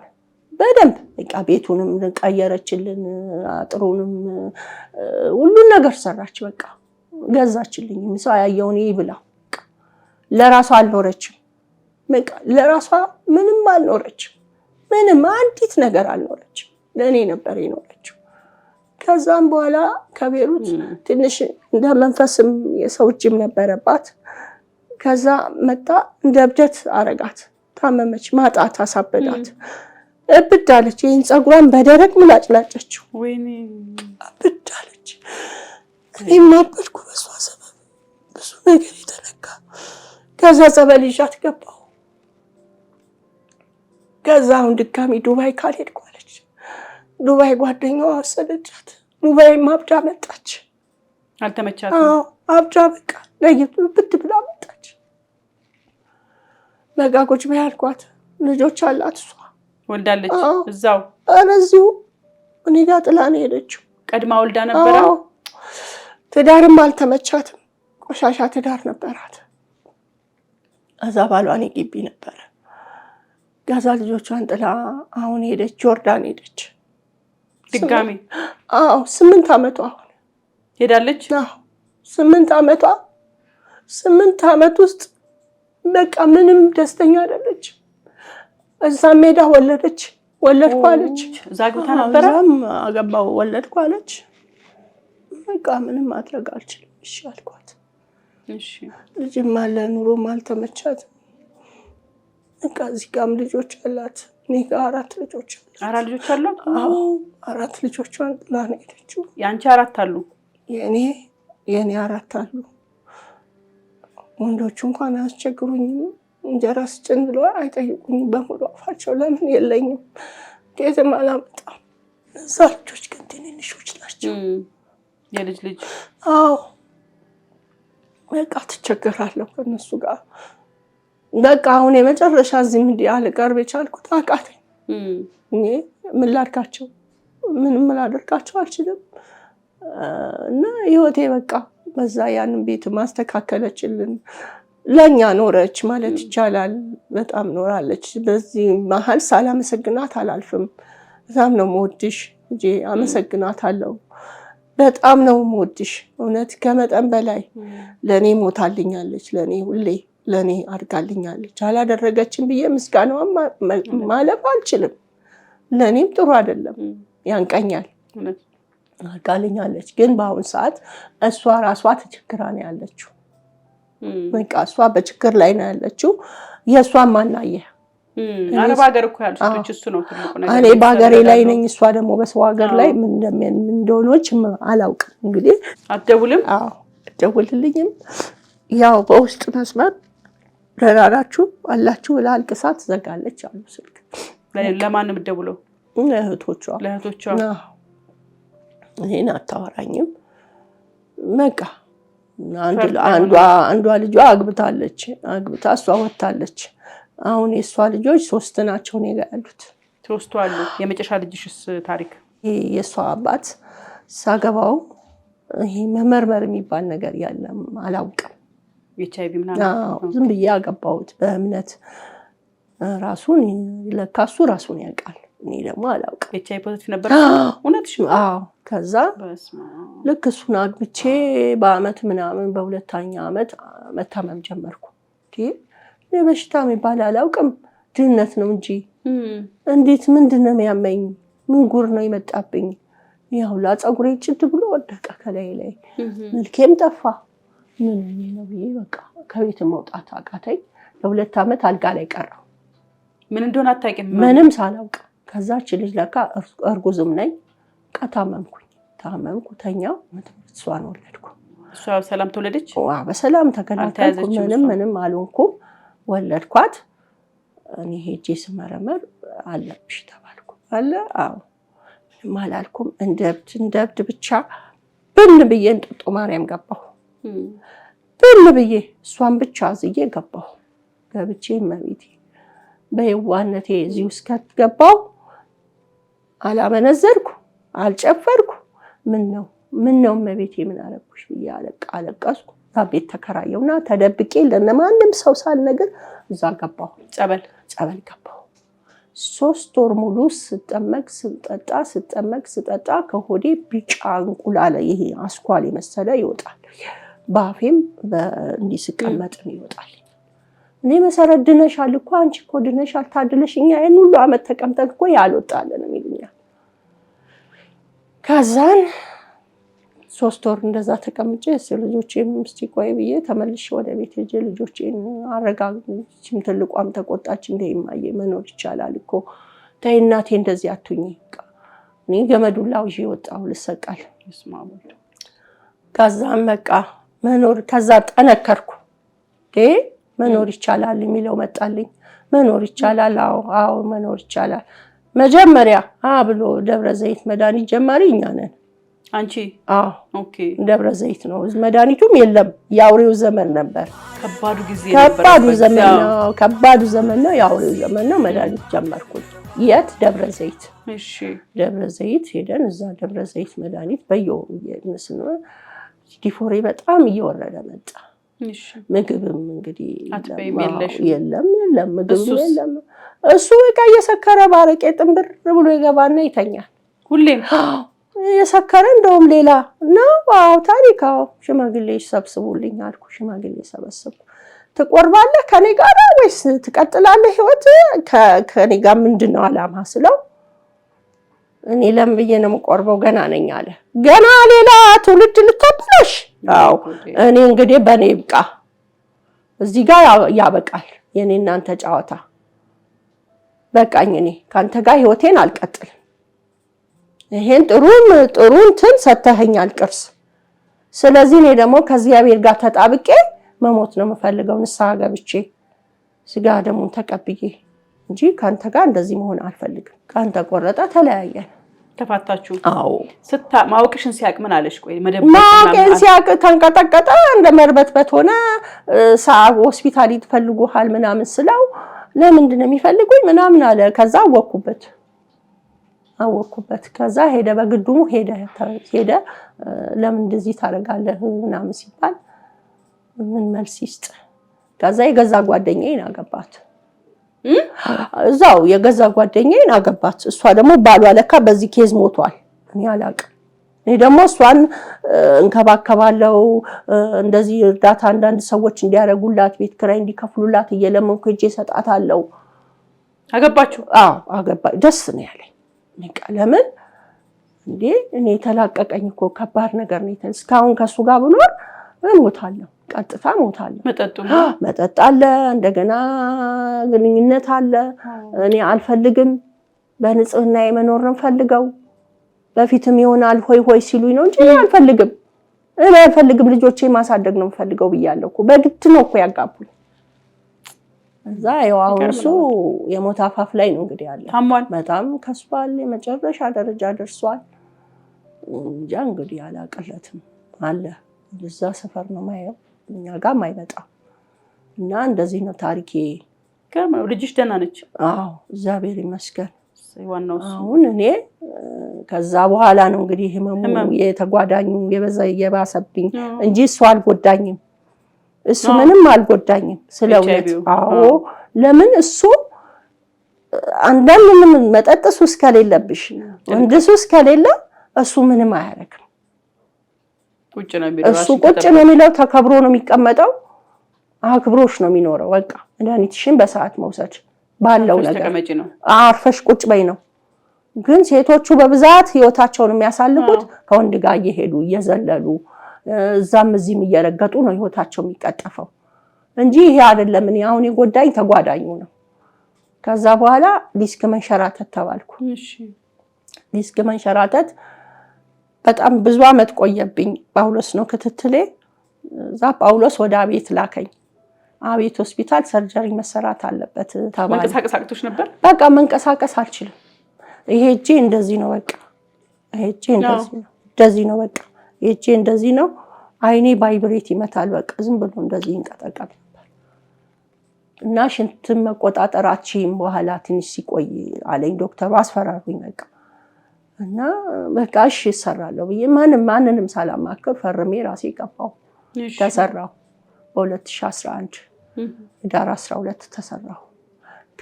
በደንብ በቃ ቤቱንም ቀየረችልን አጥሩንም ሁሉን ነገር ሰራች በቃ ገዛችልኝ ምሳው ያየውን ይብላ ለራሷ አልኖረችም በቃ ለራሷ ምንም አልኖረችም ምንም አንዲት ነገር አልኖረችም ለኔ ነበር የኖረችው ከዛም በኋላ ከቤሩት ትንሽ እንደ መንፈስም የሰው ጅም ነበረባት ከዛ መጣ እንደ እብደት አረጋት ታመመች ማጣት አሳበዳት እብዳለች ይሄን ጸጉሯን በደረቅ ምላጭ ላጨችው ወይኔ እብዳለች እኔም ነበርኩ በሷ ሰበብ ብዙ ነገር የተነካ ከዛ ጸበል ይዣት ገባሁ ከዛ አሁን ድጋሚ ዱባይ ካልሄድኩ አለች ዱባይ ጓደኛዋ ወሰደቻት ዱባይ ማብዳ መጣች አልተመቻትም አብዳ በቃ ለይቱ ብትብላ መጣች በቃ ቁጭ በይ አልኳት ልጆች አላት እሷ ወልዳለች እዛው እዚሁ እኔ ጋር ጥላ ነው ሄደችው ቀድማ ወልዳ ነበር ትዳርም አልተመቻትም ቆሻሻ ትዳር ነበራት እዛ ባሏን ግቢ ነበር ጋዛ ልጆቿን ጥላ አሁን ሄደች ጆርዳን ሄደች ድጋሚ 8 አመቷ አሁን ሄዳለች 8 አመቷ 8 አመት ውስጥ በቃ ምንም ደስተኛ አይደለች እዛ ሜዳ ወለድኩ አለች ዛግታ ነበር አገባው ወለድኩ አለች በቃ ምንም ማድረግ አልችልም እሺ አልኳት እሺ ልጅም አለ ኑሮም አልተመቻት በቃ እዚህ ጋርም ልጆች አላት እኔ ጋር 4 ልጆች አሏት 4 ልጆቿን ጥላ ነው ሄደችው ያንቺ 4 አሉ የኔ 4 አሉ ወንዶቹ እንኳን አስቸግሩኝም እንጀራ ስጭን ብሎ አይጠይቁኝም በሙሉ አፋቸው ለምን የለኝም ከየትም አላመጣም እዛ ልጆች ግን ትንንሾች ናቸው የልጅ በቃ ትቸገራለሁ ከነሱ ጋር በቃ አሁን የመጨረሻ እዚህ ሚዲያ ልቀርብ የቻልኩት አቃተኝ እኔ ምን ላድርጋቸው ምንም ላደርጋቸው አልችልም እና ህይወቴ በቃ በዛ ያንን ቤት ማስተካከለችልን ለኛ ኖረች ማለት ይቻላል በጣም ኖራለች በዚህ መሀል ሳላመሰግናት አላልፍም በጣም ነው የምወድሽ እንጂ አመሰግናታለሁ በጣም ነው የምወድሽ እውነት ከመጠን በላይ ለኔ ሞታልኛለች ለኔ ሁሌ ለኔ አድርጋልኛለች አላደረገችም ብዬ ምስጋናዋን ማለፍ አልችልም ለኔም ጥሩ አይደለም ያንቀኛል አድርጋልኛለች ግን በአሁን ሰዓት እሷ ራሷ ተቸግራ ነው ያለችው በቃ እሷ በችግር ላይ ነው ያለችው። የእሷን ማናየ አረብ ሀገር እኮ ያሉ ሴቶች እሱ ነው ትልቁ ነገር። እኔ በሀገሬ ላይ ነኝ፣ እሷ ደግሞ በሰው ሀገር ላይ ምን እንደሆነች አላውቅም። እንግዲህ አትደውልም? አዎ አትደውልልኝም። ያው በውስጥ መስመር ደህና ናችሁ አላችሁ ብላ አልቅሳ ትዘጋለች አሉ ስልክ። ለማን ነው የምትደውለው? ለእህቶቿ። እኔን አታወራኝም። በቃ አንዷ ልጇ አግብታ እሷ ወጣለች። አሁን የእሷ ልጆች 3 ናቸው እኔ ጋር ያሉት። 3 አሉ። የመጨረሻ ልጅሽስ ታሪክ? የእሷ አባት ሳገባው ይሄ መመርመር የሚባል ነገር ያለም አላውቅም። HIV ምናምን ዝም ብዬ አገባሁት በእምነት። ራሱን ለካሱ ራሱን ያውቃል፣ እኔ ደግሞ አላውቅም። HIV ፖዚቲቭ ነበር እውነትሽ? አዎ። ከዛ ልክ እሱን አግብቼ በአመት ምናምን በሁለተኛ አመት መታመም ጀመርኩ። በሽታ የሚባል አላውቅም፣ ድህነት ነው እንጂ እንዴት ምንድነው የሚያመኝ? ምን ጉር ነው የመጣብኝ? ያው ጸጉሬ ጭድ ብሎ ወደቀ ከላይ ላይ፣ መልኬም ጠፋ። ምን ነው ብዬ በቃ ከቤት መውጣት አቃተኝ። ለ2 አመት አልጋ ላይ ቀረሁ። ምን እንደሆነ አታውቂም? ምንም ሳላውቅ። ከዛች ልጅ ለካ እርጉዝም ነኝ። ታመምኩ፣ ተኛው፣ እሷን ወለድኩ። እሷ በሰላም ተወለደች? በሰላም ተገላገልኩ። ምንም አልሆንኩም። ወለድኳት። እኔ ሄጄ ስመረመር አለብሽ ተባልኩ። አዎ ምንም አላልኩም። እንደብድ ብቻ ብን ብዬ እንጦጦ ማርያም ገባሁ። ብን ብዬ እሷን ብቻ አዝዬ ገባሁ። ገብቼ እመቤቴ በየዋህነቴ እዚህ ውስጥ ገባሁ። አላመነዘርኩ፣ አልጨፈርኩ። ምን ነው እመቤቴ ምን አረኩሽ ብዬ አለቀስኩ። ቤት ተከራየውና ተደብቄ ለማንም ሰው ሳልነግር እዛ ገባሁ። ጸበል ገባሁ። 3 ወር ሙሉ ስጠጣ ከሆዴ ቢጫ እንቁላል ይሄ አስኳል የመሰለ ይወጣል። ባፌም እንዲህ ስቀመጥ ይወጣል። እኔ መሰረት ድነሻል እኮ አንቺ እኮ ድነሻል ታድለሽ፣ እኛ ይሄን ሁሉ አመት ተቀምጠን እኮ ያልወጣለን ይሉኛል። ከዛን 3 ወር እንደዛ ተቀምጬ ልጆቼም እስቲ ቆይ ብዬ ተመልሼ ወደ ቤት ሄጄ ልጆቼን አረጋግቼም ትልቋም ተቆጣች። እንደይማየ መኖር ይቻላል እኮ ተይ እናቴ እንደዚህ አትሁኚ። እኔ ገመዱላው ይዤ ወጣሁ ልሰቃል። ከዛም በቃ ከዛ ጠነከርኩ። መኖር ይቻላል የሚለው መጣልኝ። መኖር ይቻላል፣ አዎ መኖር ይቻላል። መጀመሪያ ብሎ ደብረ ዘይት መድኃኒት ጀማሪ እኛ ነን። አንቺ? ኦኬ። ደብረ ዘይት ነው መድኃኒቱም የለም። የአውሬው ዘመን ነበር። ከባዱ ዘመን ነው። የአውሬው ዘመን ነው። መድኃኒት ጀመርኩኝ። የት? ደብረ ዘይት። እሺ። ደብረ ዘይት ሄደን እዛ ደብረ ዘይት መድኃኒት በየወስነ ዲፎሬ በጣም እየወረደ መጣ። ምግብም እንግዲህ የለም ምግብም የለም። እሱ በቃ እየሰከረ ባረቄ ጥንብር ብሎ ይገባና ይተኛል ሁሌም የሰከረ። እንደውም ሌላ ነው ታሪካው። ሽማግሌ ሰብስቡልኝ አልኩ። ሽማግሌ ሰበሰብኩ። ትቆርባለህ ከኔ ጋር ወይስ ትቀጥላለህ ህይወት? ከኔ ጋር ምንድነው አላማ ስለው እኔ ለምን ብዬ ነው የምቆርበው ገና ነኝ አለ። ገና ሌላ ትውልድ ልታበላሽ? እኔ እንግዲህ በኔ ይብቃ፣ እዚህ ጋር ያበቃል የኔ እናንተ ጨዋታ። በቃኝ፣ እኔ ካንተ ጋር ህይወቴን አልቀጥልም። ይሄን ጥሩ እንትን ሰተኸኛል ቅርስ። ስለዚህ እኔ ደግሞ ከእግዚአብሔር ጋር ተጣብቄ መሞት ነው የምፈልገው፣ ንስሐ ገብቼ ስጋ ደሙን ተቀብዬ እንጂ ካንተ ጋር እንደዚህ መሆን አልፈልግም። ካንተ ቆረጠ፣ ተለያየን፣ ተፋታችሁ? አዎ። ማወቅሽን ሲያቅ ምን አለሽ? ቆይ ማወቅሽን ሲያቅ ተንቀጠቀጠ፣ እንደ መርበትበት ሆነ። ሆስፒታል ይፈልጉሃል ምናምን ስለው ለምንድን ነው የሚፈልጉኝ ምናምን አለ። ከዛ አወኩበት። ከዛ ሄደ፣ በግዱ ሄደ። ለምን እንደዚህ ታደርጋለህ ምናምን ሲባል ምን መልስ ይስጥ? ከዛ የገዛ ጓደኛዬን አገባት። እዛው የገዛ ጓደኛዬን አገባት። እሷ ደግሞ ባሏ ለካ በዚህ ኬዝ ሞቷል። እኔ አላውቅም። እኔ ደግሞ እሷን እንከባከባለሁ፣ እንደዚህ እርዳታ አንዳንድ ሰዎች እንዲያረጉላት፣ ቤት ኪራይ እንዲከፍሉላት እየለመንኩ እጄ ሰጣታለሁ። አገባችሁ? አዎ አገባች። ደስ ነው ያለኝ። ለምን እንዴ እኔ ተላቀቀኝ እኮ ከባድ ነገር ነው። እስካሁን ከሱ ጋር ብኖር እሞታለሁ። ቀጥታ ሞታለሁ። መጠጥ አለ፣ እንደገና ግንኙነት አለ። እኔ አልፈልግም፣ በንጽህና የመኖር ነው ፈልገው። በፊትም ይሆናል ሆይ ሲሉኝ ነው እንጂ እኔ አልፈልግም ልጆቼ ማሳደግ ነው ፈልገው ብያለሁ እኮ። በግድ ነው እኮ ያጋቡኝ። እዛ ያው አሁን እሱ የሞት አፋፍ ላይ ነው እንግዲህ ያለው። በጣም ከስቷል፣ የመጨረሻ ደረጃ ደርሷል። እንጃ እንግዲህ አላቀለትም አለ። እዛ ሰፈር ነው ማየው፣ እኛ ጋር ማይመጣ እና እንደዚህ ነው ታሪኬ። ከማው ልጅሽ ደህና ነች? አዎ እግዚአብሔር ይመስገን። ዋናው አሁን እኔ ከዛ በኋላ ነው እንግዲህ ህመሙ የተጓዳኙ የባሰብኝ እንጂ እሱ አልጎዳኝም። እሱ ምንም አልጎዳኝም ስለውነት። አዎ ለምን እሱ አንዳንድ ምን መጠጥ ሱስ ከሌለብሽ ወንድ ሱስ ከሌለ እሱ ምንም አያረግም። እሱ ቁጭ ነው የሚለው፣ ተከብሮ ነው የሚቀመጠው፣ አክብሮሽ ነው የሚኖረው። በቃ መድኃኒትሽን በሰዓት መውሰድ ባለው ነገር አርፈሽ ቁጭ በይ ነው። ግን ሴቶቹ በብዛት ህይወታቸውን የሚያሳልፉት ከወንድ ጋር እየሄዱ እየዘለሉ እዛም እዚህም እየረገጡ ነው ህይወታቸው የሚቀጠፈው እንጂ ይሄ አይደለም። እኔ አሁን የጎዳኝ ተጓዳኙ ነው። ከዛ በኋላ ዲስክ መንሸራተት ተባልኩ። ዲስክ መንሸራተት በጣም ብዙ አመት ቆየብኝ። ጳውሎስ ነው ክትትሌ። እዛ ጳውሎስ ወደ አቤት ላከኝ። አቤት ሆስፒታል ሰርጀሪ መሰራት አለበት ተባለ። መንቀሳቀስ አቅቶሽ ነበር? በቃ መንቀሳቀስ አልችልም። ይሄ እጄ እንደዚህ ነው፣ በቃ ይሄ እጄ እንደዚህ ነው፣ በቃ ይሄ እጄ እንደዚህ ነው። አይኔ ቫይብሬት ይመታል፣ በቃ ዝም ብሎ እንደዚህ ይንቀጠቀጥ ነበር። እና ሽንትን መቆጣጠራችን በኋላ ትንሽ ሲቆይ አለኝ ዶክተሩ፣ አስፈራሩኝ በቃ። እና በቃ እሺ እሰራለሁ ብዬ ማንንም ሳላማክር ፈርሜ ራሴ ገባሁ። ተሰራሁ በ2011 ዳር 12 ተሰራሁ።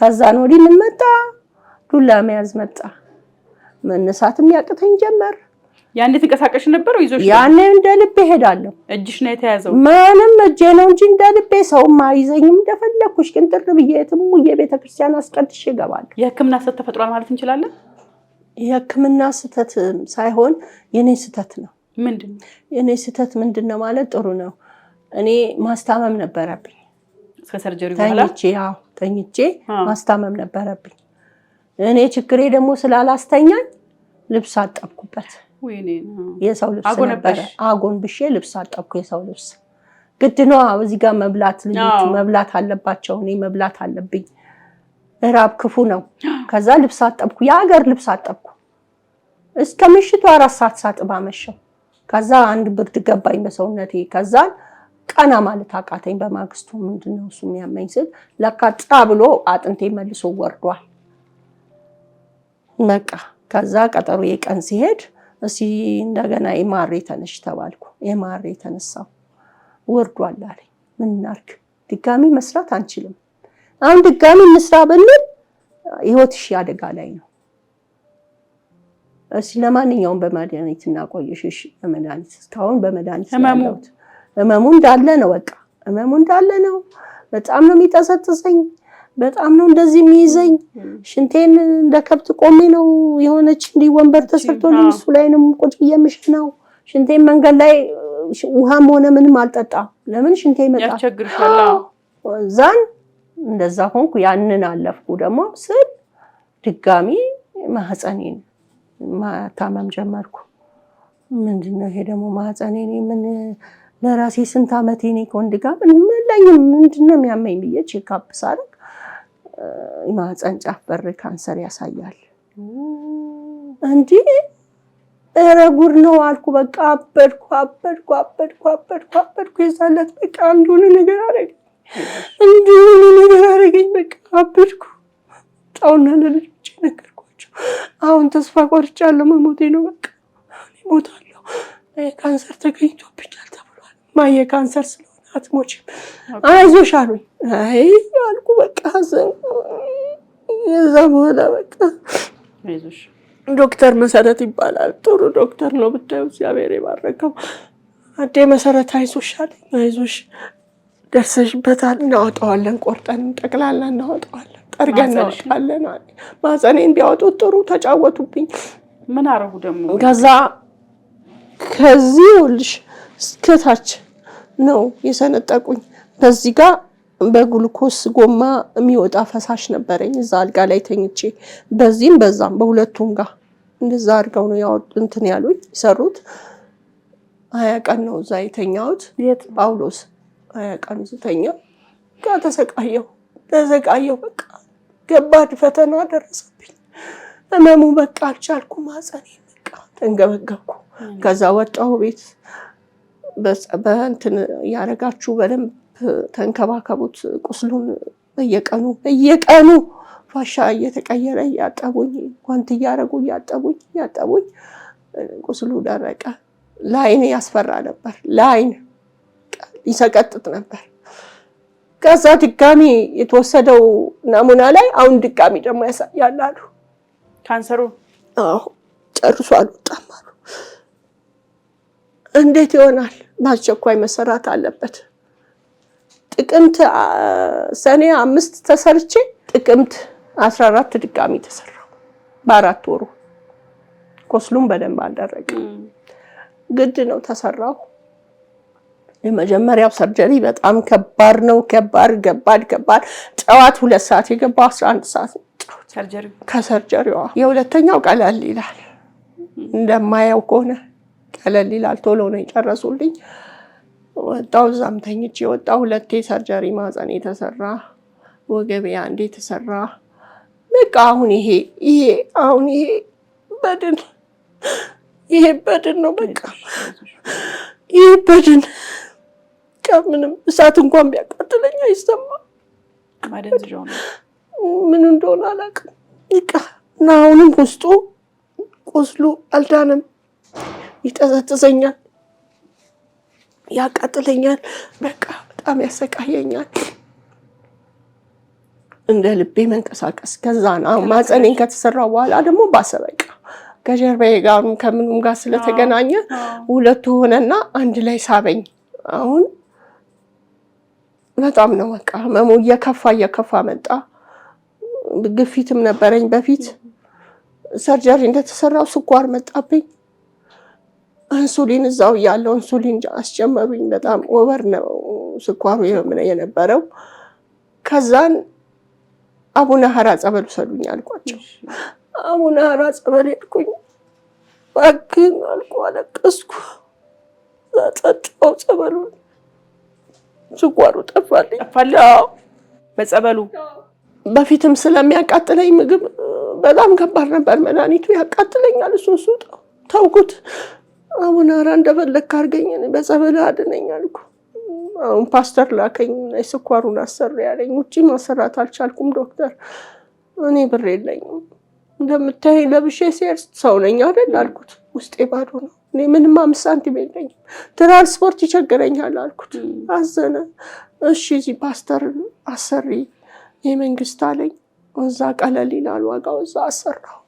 ከዛን ወዲህ ምን መጣ? ዱላ መያዝ መጣ። መነሳትም ያቅተኝ ጀመር። ያኔ ተንቀሳቀሽ ነበር ወይ ይዞሽ? ያኔ እንደ ልቤ ሄዳለሁ። እጅሽ ነው የተያዘው? ማንም እጄ ነው እንጂ እንደ ልቤ ሰውም አይዘኝም። እንደፈለኩሽ ቅንጥር ብዬ የትሙዬ ቤተክርስቲያን አስቀድሼ እገባለሁ። የህክምና ስህተት ተፈጥሯል ማለት እንችላለን? የህክምና ስህተት ሳይሆን የኔ ስህተት ነው። ምንድነው የኔ ስህተት? ምንድነው ማለት ጥሩ ነው። እኔ ማስታመም ነበረብኝ። ከሰርጀሪ በኋላ ተኝቼ ማስታመም ነበረብኝ። እኔ ችግሬ ደግሞ ስላላስተኛኝ ልብስ አጠብኩበት። ወይኔ የሰው ልብስ ነበር። አጎንብሼ ልብስ አጠብኩ። የሰው ልብስ ግድ ነው። እዚህ ጋር መብላት ልጆቹ መብላት አለባቸው፣ እኔ መብላት አለብኝ። ራብ ክፉ ነው። ከዛ ልብስ አጠብኩ፣ የሀገር ልብስ አጠብኩ። እስከ ምሽቱ 4 ሰዓት ሳጥባ መሸው። ከዛ አንድ ብርድ ገባኝ በሰውነቴ። ከዛ ቀና ማለት አቃተኝ። በማግስቱ ምንድነው እሱ የሚያመኝ ስል ለካ ጣ ብሎ አጥንቴ መልሶ ወርዷል። በቃ ከዛ ቀጠሮ የቀን ሲሄድ እሺ እንደገና ኤምአርአይ ተነሽ ተባልኩ። ኤምአርአይ ተነሳው ወርዷል አለኝ። ምን እናርግ? ድጋሚ መስራት አንችልም። አሁን ድጋሚ እንስራ ብንል ህይወትሽ አደጋ ላይ ነው። እሺ ለማንኛውም በመድኃኒት እናቆይሽ። እሺ በመድኃኒት እስካሁን በመድኃኒት ያለሁት ህመሙ እንዳለ ነው። በቃ ህመሙ እንዳለ ነው። በጣም ነው የሚጠሰጥሰኝ፣ በጣም ነው እንደዚህ የሚይዘኝ። ሽንቴን እንደ ከብት ቆሜ ነው የሆነች እንዲህ ወንበር ተሰርቶልኝ እሱ ላይ ነው ቁጭ ብዬ የምሽነው። ሽንቴን መንገድ ላይ ውሃም ሆነ ምንም አልጠጣም። ለምን ሽንቴ ይመጣል ያስቸግርሻል። ዛን እንደዛ ሆንኩ። ያንን አለፍኩ። ደግሞ ስል ድጋሚ ማህፀኔን ማታመም ጀመርኩ። ምንድነው ይሄ ደግሞ ማህፀኔን? ምን ለራሴ ስንት አመቴ ነኝ ከወንድ ጋር ምንድነው የሚያመኝ ብዬ ቼክአፕ ሳደርግ ማህፀን ጫፍ በር ካንሰር ያሳያል። እንዴ ኧረ ጉድ ነው አልኩ። በቃ አበድኩ። የዛለት በቃ አንዱን ነገር አረገኝ። በቃ አበድኩ። ጣውና ለልጆቼ ነገርኳቸው። አሁን ተስፋ ቆርጫለሁ፣ መሞቴ ነው። በቃ እሞታለሁ፣ ካንሰር ተገኝቶብኛል ተብሏል። ማየ ካንሰር ስለሆነ አትሞችም፣ አይዞሽ አሉኝ። አይ አልኩ። በቃ የዛ በኋላ በቃ አይዞሽ ዶክተር መሰረት ይባላል። ጥሩ ዶክተር ነው ብታዩ፣ እግዚአብሔር ይባርከው። አዴ መሰረት አይዞሽ አለኝ። አይዞሽ ደርሰሽበታል፣ እናወጣዋለን፣ ቆርጠን ጠቅላላ እናወጣዋለን፣ ጠርገን እናወጣዋለን አለ። ማህፀኔን ቢያወጡት ጥሩ ተጫወቱብኝ። ምን አረጉ ደግሞ? ከዛ ከዚህ ልሽ እስከታች ነው የሰነጠቁኝ። በዚህ ጋር በግሉኮስ ጎማ የሚወጣ ፈሳሽ ነበረኝ እዛ አልጋ ላይ ተኝቼ፣ በዚህም በዛም በሁለቱም ጋር እንደዛ አድርገው ነው ያው እንትን ያሉኝ ይሰሩት። 20 ቀን ነው እዛ የተኛሁት ጳውሎስ 20 ቀን ዝተኛ ጋር ተሰቃየሁ። በቃ ከባድ ፈተና ደረሰብኝ። ህመሙ በቃ አልቻልኩም። ማጸኔ በቃ ተንገበገብኩ። ከዛ ወጣሁ ቤት በእንትን ያረጋችሁ በደንብ ተንከባከቡት ቁስሉን። በየቀኑ ፋሻ እየተቀየረ እያጠቡኝ፣ ጓንት እያረጉ እያጠቡኝ ቁስሉ ደረቀ። ለዓይን ያስፈራ ነበር፣ ለዓይን ይሰቀጥጥ ነበር። ከዛ ድጋሚ የተወሰደው ናሙና ላይ አሁን ድጋሚ ደግሞ ያሳያል አሉ ካንሰሩ። አዎ ጨርሶ አልወጣም አሉ። እንዴት ይሆናል? በአስቸኳይ መሰራት አለበት። ጥቅምት ሰኔ 5 ተሰርቼ ጥቅምት 14 ድጋሚ ተሰራው። በ4 ወሩ ቁስሉም በደንብ አልደረቀም። ግድ ነው ተሰራው። የመጀመሪያው ሰርጀሪ በጣም ከባድ ነው። ከባድ ጠዋት 2 ሰዓት የገባው 11 ሰዓት ሰርጀሪ ከሰርጀሪዋ። የሁለተኛው ቀለል ይላል፣ እንደማየው ከሆነ ቀለል ይላል። ቶሎ ነው የጨረሱልኝ። ወጣው እዛም ተኝቼ ወጣው። 2 ሰርጀሪ ማህፀን የተሰራ፣ ወገቤ አንዴ የተሰራ። በቃ አሁን ይሄ በድን ነው። በቃ ይሄ በድን ምንም እሳት እንኳን ቢያቃጥለኝ አይሰማም። ማደንዝዣው ነው ምን እንደሆነ አላውቅም። በቃ እና አሁንም ውስጡ ቁስሉ አልዳንም። ይጠዘጥዘኛል፣ ያቃጥለኛል፣ በቃ በጣም ያሰቃየኛል። እንደ ልቤ መንቀሳቀስ። ከዛ ነው ማህፀኔን ከተሰራው በኋላ ደግሞ ባሰ። በቃ ከጀርባዬ ጋር ከምኑም ጋር ስለተገናኘ ሁለቱ ሆነና አንድ ላይ ሳበኝ። አሁን በጣም ነው በቃ ህመሙ እየከፋ መጣ። ግፊትም ነበረኝ በፊት። ሰርጀሪ እንደተሰራው ስኳር መጣብኝ። ኢንሱሊን እዛው ያለው ኢንሱሊን አስጨመሩኝ። በጣም ኦቨር ነው ስኳሩ የነበረው። ከዛን አቡነ ሀራ ጸበል ሰዱኝ አልኳቸው። አቡነ ሀራ ጸበል ሄድኩኝ። ባክን አልኩ፣ አለቀስኩ። ጠጣው ጸበሉን፣ ስኳሩ ጠፋልኝ። በጸበሉ በፊትም ስለሚያቃጥለኝ ምግብ በጣም ከባድ ነበር። መድኃኒቱ ያቃጥለኛል። እሱን ተውኩት። አቡነ ሀራ እንደፈለክ አድርገኝ፣ በጸበል አድነኝ አልኩ። አሁን ፓስተር ላከኝ፣ ስኳሩን አሰሪ ያለኝ። ውጪ ማሰራት አልቻልኩም ዶክተር፣ እኔ ብር የለኝም። እንደምታይ ለብሼ ሲሄድ ሰው ነኝ አይደል አልኩት። ውስጤ ባዶ ነው። እኔ ምንም 5 ሳንቲም የለኝም። ትራንስፖርት ይቸግረኛል አልኩት። አዘነ። እሺ እዚህ ፓስተር አሰሪ የመንግስት አለኝ። እዛ ቀለል ይላል ዋጋው፣ እዛ አሰራው።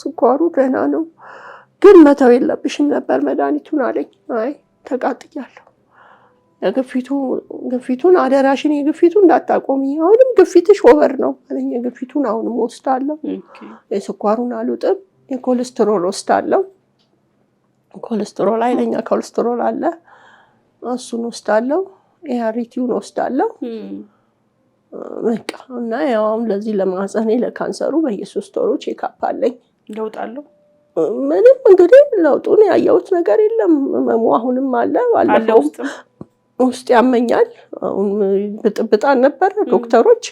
ስኳሩ ደህና ነው ግን መተው የለብሽም ነበር መድኃኒቱን አለኝ። አይ ተቃጥያለሁ። ግፊቱን አደራሽን የግፊቱን እንዳታቆሚ፣ አሁንም ግፊትሽ ኦቨር ነው አለኝ። የግፊቱን አሁንም ወስዳለሁ። የስኳሩን አልውጥም። የኮሌስትሮል ወስዳለሁ። ኮሌስትሮል ኃይለኛ ኮሌስትሮል አለ፣ እሱን ወስዳለሁ። የአሪቲውን ወስዳለሁ። በቃ እና ያው አሁን ለዚህ ለማህፀኔ ለካንሰሩ በየ3 ወሩ ቼክአፕ አለኝ። ለውጣለሁ። ምንም እንግዲህ ለውጡን ያየሁት ነገር የለም። ህመሙ አሁንም አለ። ባለፈው ውስጥ ያመኛል። አሁን ብጥብጣን ነበር ዶክተሮች።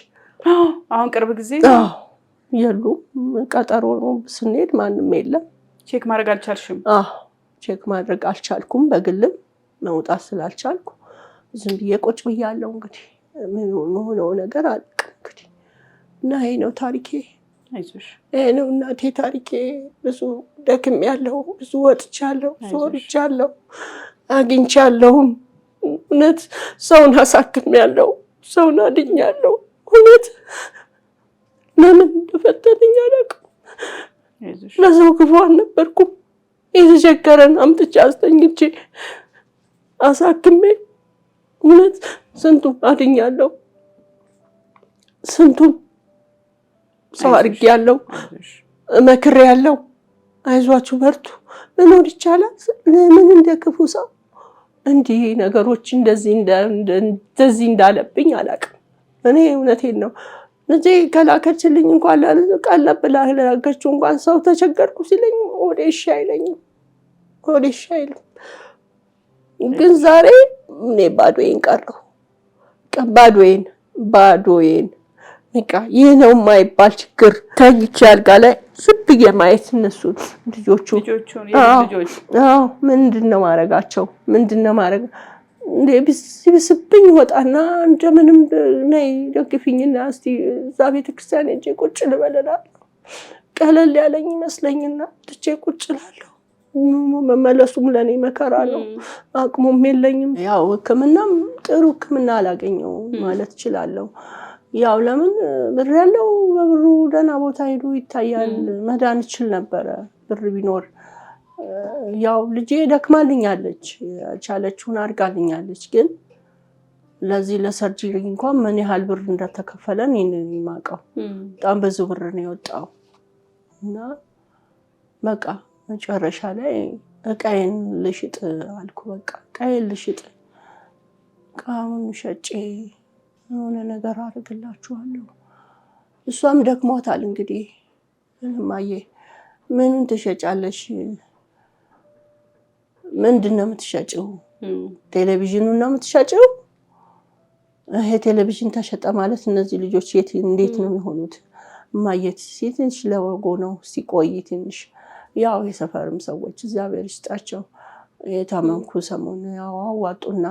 አሁን ቅርብ ጊዜ የሉም። ቀጠሮ ነው ስንሄድ ማንም የለም። ቼክ ማድረግ አልቻልሽም? ቼክ ማድረግ አልቻልኩም። በግልም መውጣት ስላልቻልኩ ዝም ብዬ ቁጭ ብያለሁ። እንግዲህ ምን ሆነው ነገር አልቅም እንግዲህ እና ይሄ ነው ታሪኬ። አይዞሽ። ይሄ ነው እናቴ ታሪኬ። ብዙ ደክሜያለሁ፣ ብዙ ወጥቻለሁ፣ ብዙ ወርጃለሁ፣ አግኝቻለሁም። እውነት ሰውን አሳክሜያለሁ፣ ሰውን አድኛለሁ። እውነት ለምን እንደፈተነኝ አላውቅም። ለሰው ክፉ አልነበርኩም። የተቸገረን አምጥቼ አስተኝቼ አሳክሜ እውነት ስንቱን አድኛለሁ፣ ስንቱን ሰው አድርጌያለሁ፣ መክሬያለሁ። አይዟችሁ በርቱ፣ መኖር ይቻላል። ለምን እንደ ክፉ ሰው እንዲህ ነገሮች እንደዚህ እንዳለብኝ አላውቅም። እኔ እውነቴን ነው ልጄ ከላከችልኝ እንኳን ቀለብ ላከችው እንኳን ሰው ተቸገርኩ ሲለኝ ወደ እሺ አይለኝም። ግን ዛሬ እኔ ባዶዬን ቀረሁ። ባዶዬን በቃ ይህ ነው የማይባል ችግር ተኝቼ አልጋ ላይ ዝም ብዬ ማየት እነሱን ልጆቹን ምንድነው ማረጋቸው? ቢስብኝ ወጣና እንደምንም ነይ ደግፊኝና እስቲ እዛ ቤተክርስቲያን ሄጄ ቁጭ ልበልላለሁ። ቀለል ያለኝ ይመስለኝና ትቼ ቁጭ እላለሁ። መመለሱም ለኔ መከራ ነው። አቅሙም የለኝም። ያው ሕክምናም ጥሩ ሕክምና አላገኘሁም ማለት እችላለሁ። ያው ለምን ብር ያለው በብሩ ደህና ቦታ ሄዶ ይታያል። መዳን ይችል ነበረ ብር ቢኖር። ያው ልጄ ደክማልኛለች፣ ቻለችውን አድርጋልኛለች። ግን ለዚህ ለሰርጀሪ እንኳን ምን ያህል ብር እንደተከፈለን የማውቀው በጣም ብዙ ብር ነው የወጣው። እና በቃ መጨረሻ ላይ እቃዬን ልሽጥ አልኩ። በቃ እቃዬን ልሽጥ፣ እቃውን ሸጬ የሆነ ነገር አድርግላችኋለሁ። እሷም ደክሟታል እንግዲህ። እማዬ ምን ትሸጫለሽ? ምንድን ነው የምትሸጪው? ቴሌቪዥኑን ነው የምትሸጪው? ይሄ ቴሌቪዥን ተሸጠ ማለት እነዚህ ልጆች እንዴት ነው የሚሆኑት? እማዬ ትንሽ ለወጎ ነው ሲቆይ ትንሽ ያው የሰፈርም ሰዎች እግዚአብሔር ይስጣቸው የታመምኩ ሰሞን ያው አዋጡና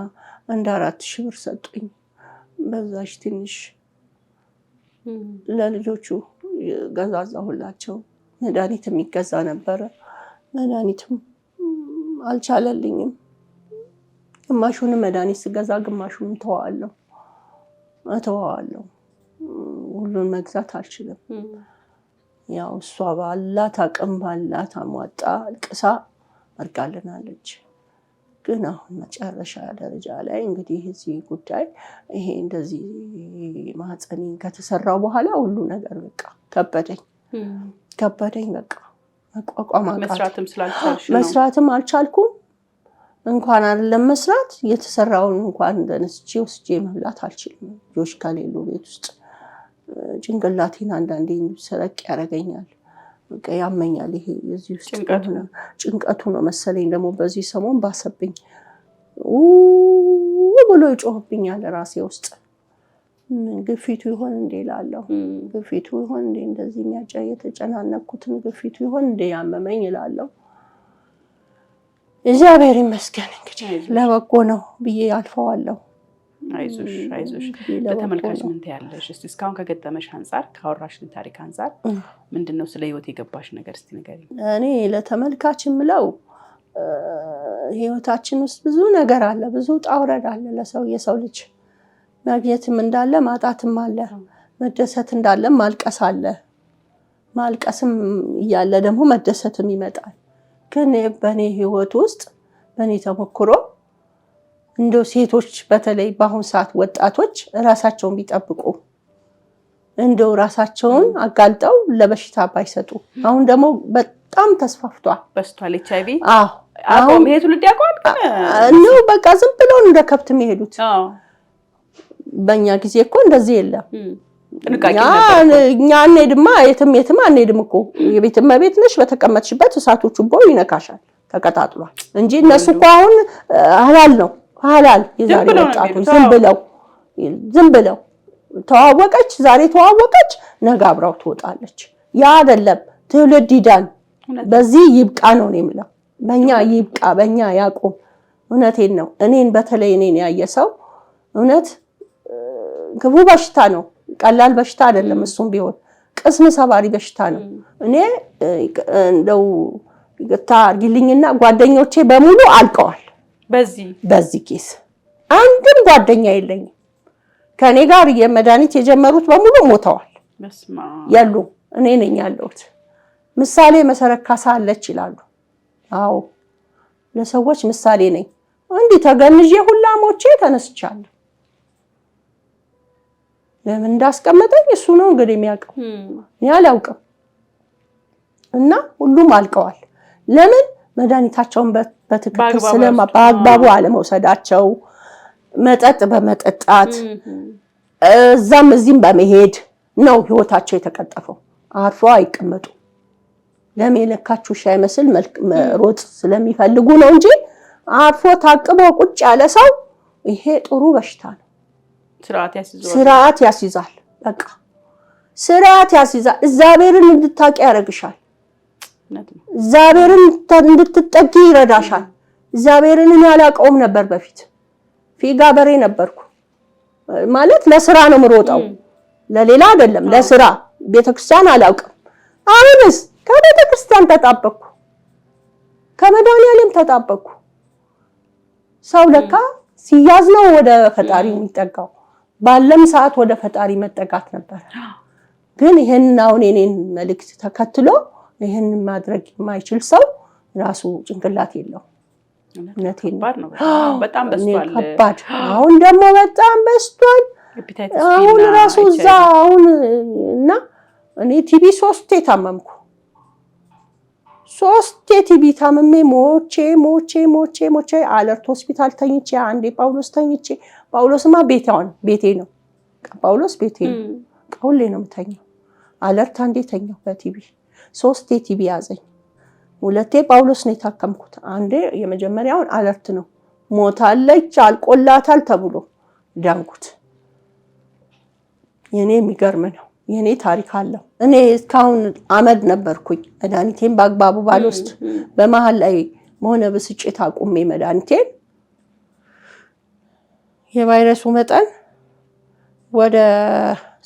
4,000 ብር ሰጡኝ። በዛች ትንሽ ለልጆቹ ገዛዛሁላቸው። መድኃኒት የሚገዛ ነበረ። መድኃኒትም አልቻለልኝም። ግማሹን መድኃኒት ስገዛ ግማሹን እተዋዋለሁ። ሁሉን መግዛት አልችልም። ያው እሷ ባላት አቅም ባላት አሟጣ አልቅሳ አድርጋልናለች። ግን አሁን መጨረሻ ደረጃ ላይ እንግዲህ እዚህ ጉዳይ ይሄ እንደዚህ ማህፀኔን ከተሰራው በኋላ ሁሉ ነገር በቃ ከበደኝ። በቃ መቋቋም መስራትም አልቻልኩም። እንኳን አይደለም መስራት የተሰራውን እንኳን እንደነስቼ ወስጄ መብላት አልችልም። ልጆች ከሌሉ ቤት ውስጥ ጭንቅላቴን አንዳንዴ ሰረቅ ያደርገኛል። በቃ ያመኛል። ይሄ እዚህ ውስጥ ጭንቀቱ ነው መሰለኝ። ደግሞ በዚህ ሰሞን ባሰብኝ ብሎ ይጮህብኛል ራሴ ውስጥ። ግፊቱ ይሆን እንዴ እላለሁ። ግፊቱ ይሆን እንዴ እንደዚህ የተጨናነኩትን ግፊቱ ይሆን እንዴ ያመመኝ እላለሁ። እግዚአብሔር ይመስገን እንግዲህ ለበጎ ነው ብዬ አልፈዋለሁ። አይዞሽ። ለተመልካች ምን ትያለሽ? እስቲ እስካሁን ከገጠመሽ አንፃር ካወራሽን ታሪክ አንፃር ምንድነው ስለ ህይወት የገባሽ ነገር እስቲ ንገሪኝ። እኔ ለተመልካች የምለው ህይወታችን ውስጥ ብዙ ነገር አለ፣ ብዙ ጣውረድ አለ። የሰው ልጅ ማግኘትም እንዳለ ማጣትም አለ፣ መደሰት እንዳለ ማልቀስ አለ። ማልቀስም እያለ ደግሞ መደሰትም ይመጣል። ግን በእኔ ህይወት ውስጥ በእኔ ተሞክሮ እንደው ሴቶች በተለይ በአሁን ሰዓት ወጣቶች ራሳቸውን ቢጠብቁ፣ እንደው ራሳቸውን አጋልጠው ለበሽታ ባይሰጡ። አሁን ደግሞ በጣም ተስፋፍቷል፣ በስቷል HIV። አሁን ይሄ ትውልድ ያውቀዋል ነው በቃ ዝም ብለው እንደ ከብት የሚሄዱት። በእኛ ጊዜ እኮ እንደዚህ የለም። እኛ አንሄድማ የትም አንሄድም እኮ። የቤት እመቤት ነሽ፣ በተቀመጥሽበት እሳቶቹ ቦ ይነካሻል፣ ተቀጣጥሏል እንጂ እነሱ እኮ አሁን ሐላል የዛሬ ወጣቶች ዝም ብለው ተዋወቀች፣ ዛሬ ተዋወቀች፣ ነገ አብራው ትወጣለች። ያ አይደለም ትውልድ ይዳን። በዚህ ይብቃ ነው የምለው። በእኛ ይብቃ፣ በእኛ ያቁም። እውነቴን ነው። በተለይ እኔን ያየ ሰው እውነት ክፉ በሽታ ነው፣ ቀላል በሽታ አይደለም። እሱም ቢሆን ቅስም ሰባሪ በሽታ ነው። እኔ እንደው ታርጊልኝና ጓደኞቼ በሙሉ አልቀዋል በዚህ ኬስ። አንድም ጓደኛ የለኝም። ከኔ ጋር የመድኃኒት የጀመሩት በሙሉ ሞተዋል፣ የሉም። እኔ ነኝ ያለሁት። ምሳሌ መሰረት ካሳ አለች ይላሉ። አዎ ለሰዎች ምሳሌ ነኝ። እንዲህ ተገንዤ ሁላ ሞቼ ተነስቻለሁ። ለምን እንዳስቀመጠኝ እሱ ነው እንግዲህ የሚያውቀው፣ እኔ አላውቅም። እና ሁሉም አልቀዋል። ለምን? መድኃኒታቸውን በትክክል በአግባቡ አለመውሰዳቸው መጠጥ በመጠጣት እዛም እዚህም በመሄድ ነው ህይወታቸው የተቀጠፈው። አርፎ አይቀመጡ። ለሚለካችሁ ሻይ መስል ሮጥ ስለሚፈልጉ ነው እንጂ አርፎ ታቅቦ ቁጭ ያለ ሰው ይሄ ጥሩ በሽታ ነው። ስርዓት ያስይዛል። በቃ ስርዓት ያስይዛል። እግዚአብሔርን እንድታቂ ያረግሻል። እግዚአብሔርን እንድትጠጊ ይረዳሻል። እግዚአብሔርን እኔ አላውቀውም ነበር በፊት። ፊጋ በሬ ነበርኩ ማለት ለስራ ነው የምሮጠው፣ ለሌላ አይደለም፣ ለስራ። ቤተክርስቲያን አላውቅም። አሁንስ ከቤተክርስቲያን ተጣበቅኩ፣ ከመድኃኒዓለም ተጣበቅኩ። ሰው ለካ ሲያዝ ነው ወደ ፈጣሪ የሚጠጋው። ባለም ሰዓት ወደ ፈጣሪ መጠጋት ነበር። ግን ይሄን አሁን የኔን መልእክት ተከትሎ ይሄን ማድረግ የማይችል ሰው ራሱ ጭንቅላት የለው። እውነቴን ነው። በጣም በስቷል። ከባድ። አሁን ደግሞ በጣም በስቷል። አሁን ራሱ እዛ አሁን እና እኔ ቲቪ 3 ታመምኩ። 3 ቲቪ ታመሜ ሞቼ አለርት ሆስፒታል ተኝቼ፣ አንዴ ጳውሎስ ተኝቼ። ጳውሎስማ ቤቴ ነው። ጳውሎስ ቤቴ ነው። ሁሌ ነው የምተኛው። አለርት አንዴ ተኛው በቲቪ 3 ቲቪ ያዘኝ። 2 ጳውሎስ ነው የታከምኩት። አንዴ የመጀመሪያውን አለርት ነው ሞታለች አልቆላታል ተብሎ ዳንኩት። የኔ የሚገርም ነው። የኔ ታሪክ አለው። እኔ እስካሁን አመድ ነበርኩኝ። መድኃኒቴን በአግባቡ ባልወስድ በመሃል ላይ መሆነ ብስጭት አቁሜ መድኃኒቴን የቫይረሱ መጠን ወደ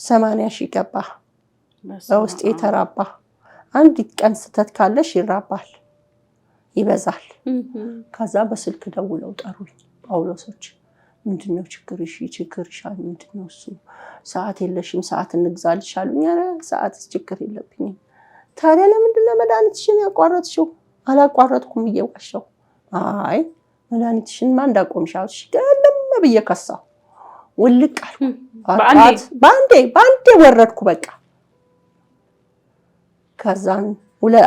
80,000 ገባ። በውስጥ የተራባ አንድ ቀን ስተት ካለሽ ይራባል፣ ይበዛል። ከዛ በስልክ ደውለው ጠሩኝ ጳውሎሶች። ምንድነው ችግርሽ? ችግርሻል ምንድነው? እሱ ሰዓት የለሽም፣ ሰዓት እንግዛልሽ አሉኝ። ኧረ ሰዓት ችግር የለብኝም። ታዲያ ለምንድን ነው መድኃኒትሽን ያቋረጥሽው? አላቋረጥኩም እየዋሸሁ። አይ መድኃኒትሽንማ እንዳቆምሽ አልሽ። ገለም ብዬ ከሳሁ። ውልቅ አልኩ። ባንዴ ወረድኩ በቃ። ከዛን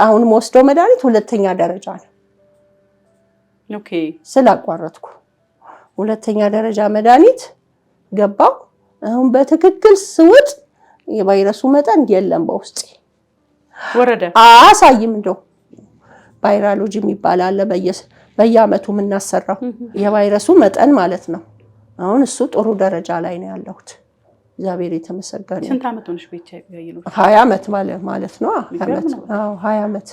አሁን ወስደው መድኃኒት 2ኛ ደረጃ ነው። ኦኬ ስላቋረጥኩ 2ኛ ደረጃ መድኃኒት ገባው። አሁን በትክክል ስውጥ የቫይረሱ መጠን የለም በውስጤ ወረደ። አሳይም እንደው ቫይራሎጂ የሚባል አለ በየአመቱ የምናሰራው የቫይረሱ መጠን ማለት ነው። አሁን እሱ ጥሩ ደረጃ ላይ ነው ያለሁት። እግዚአብሔር የተመሰገነ። ስንት አመት ሆነሽ በኤችአይቪ? 20 አመት ማለት ነው። 20 አመት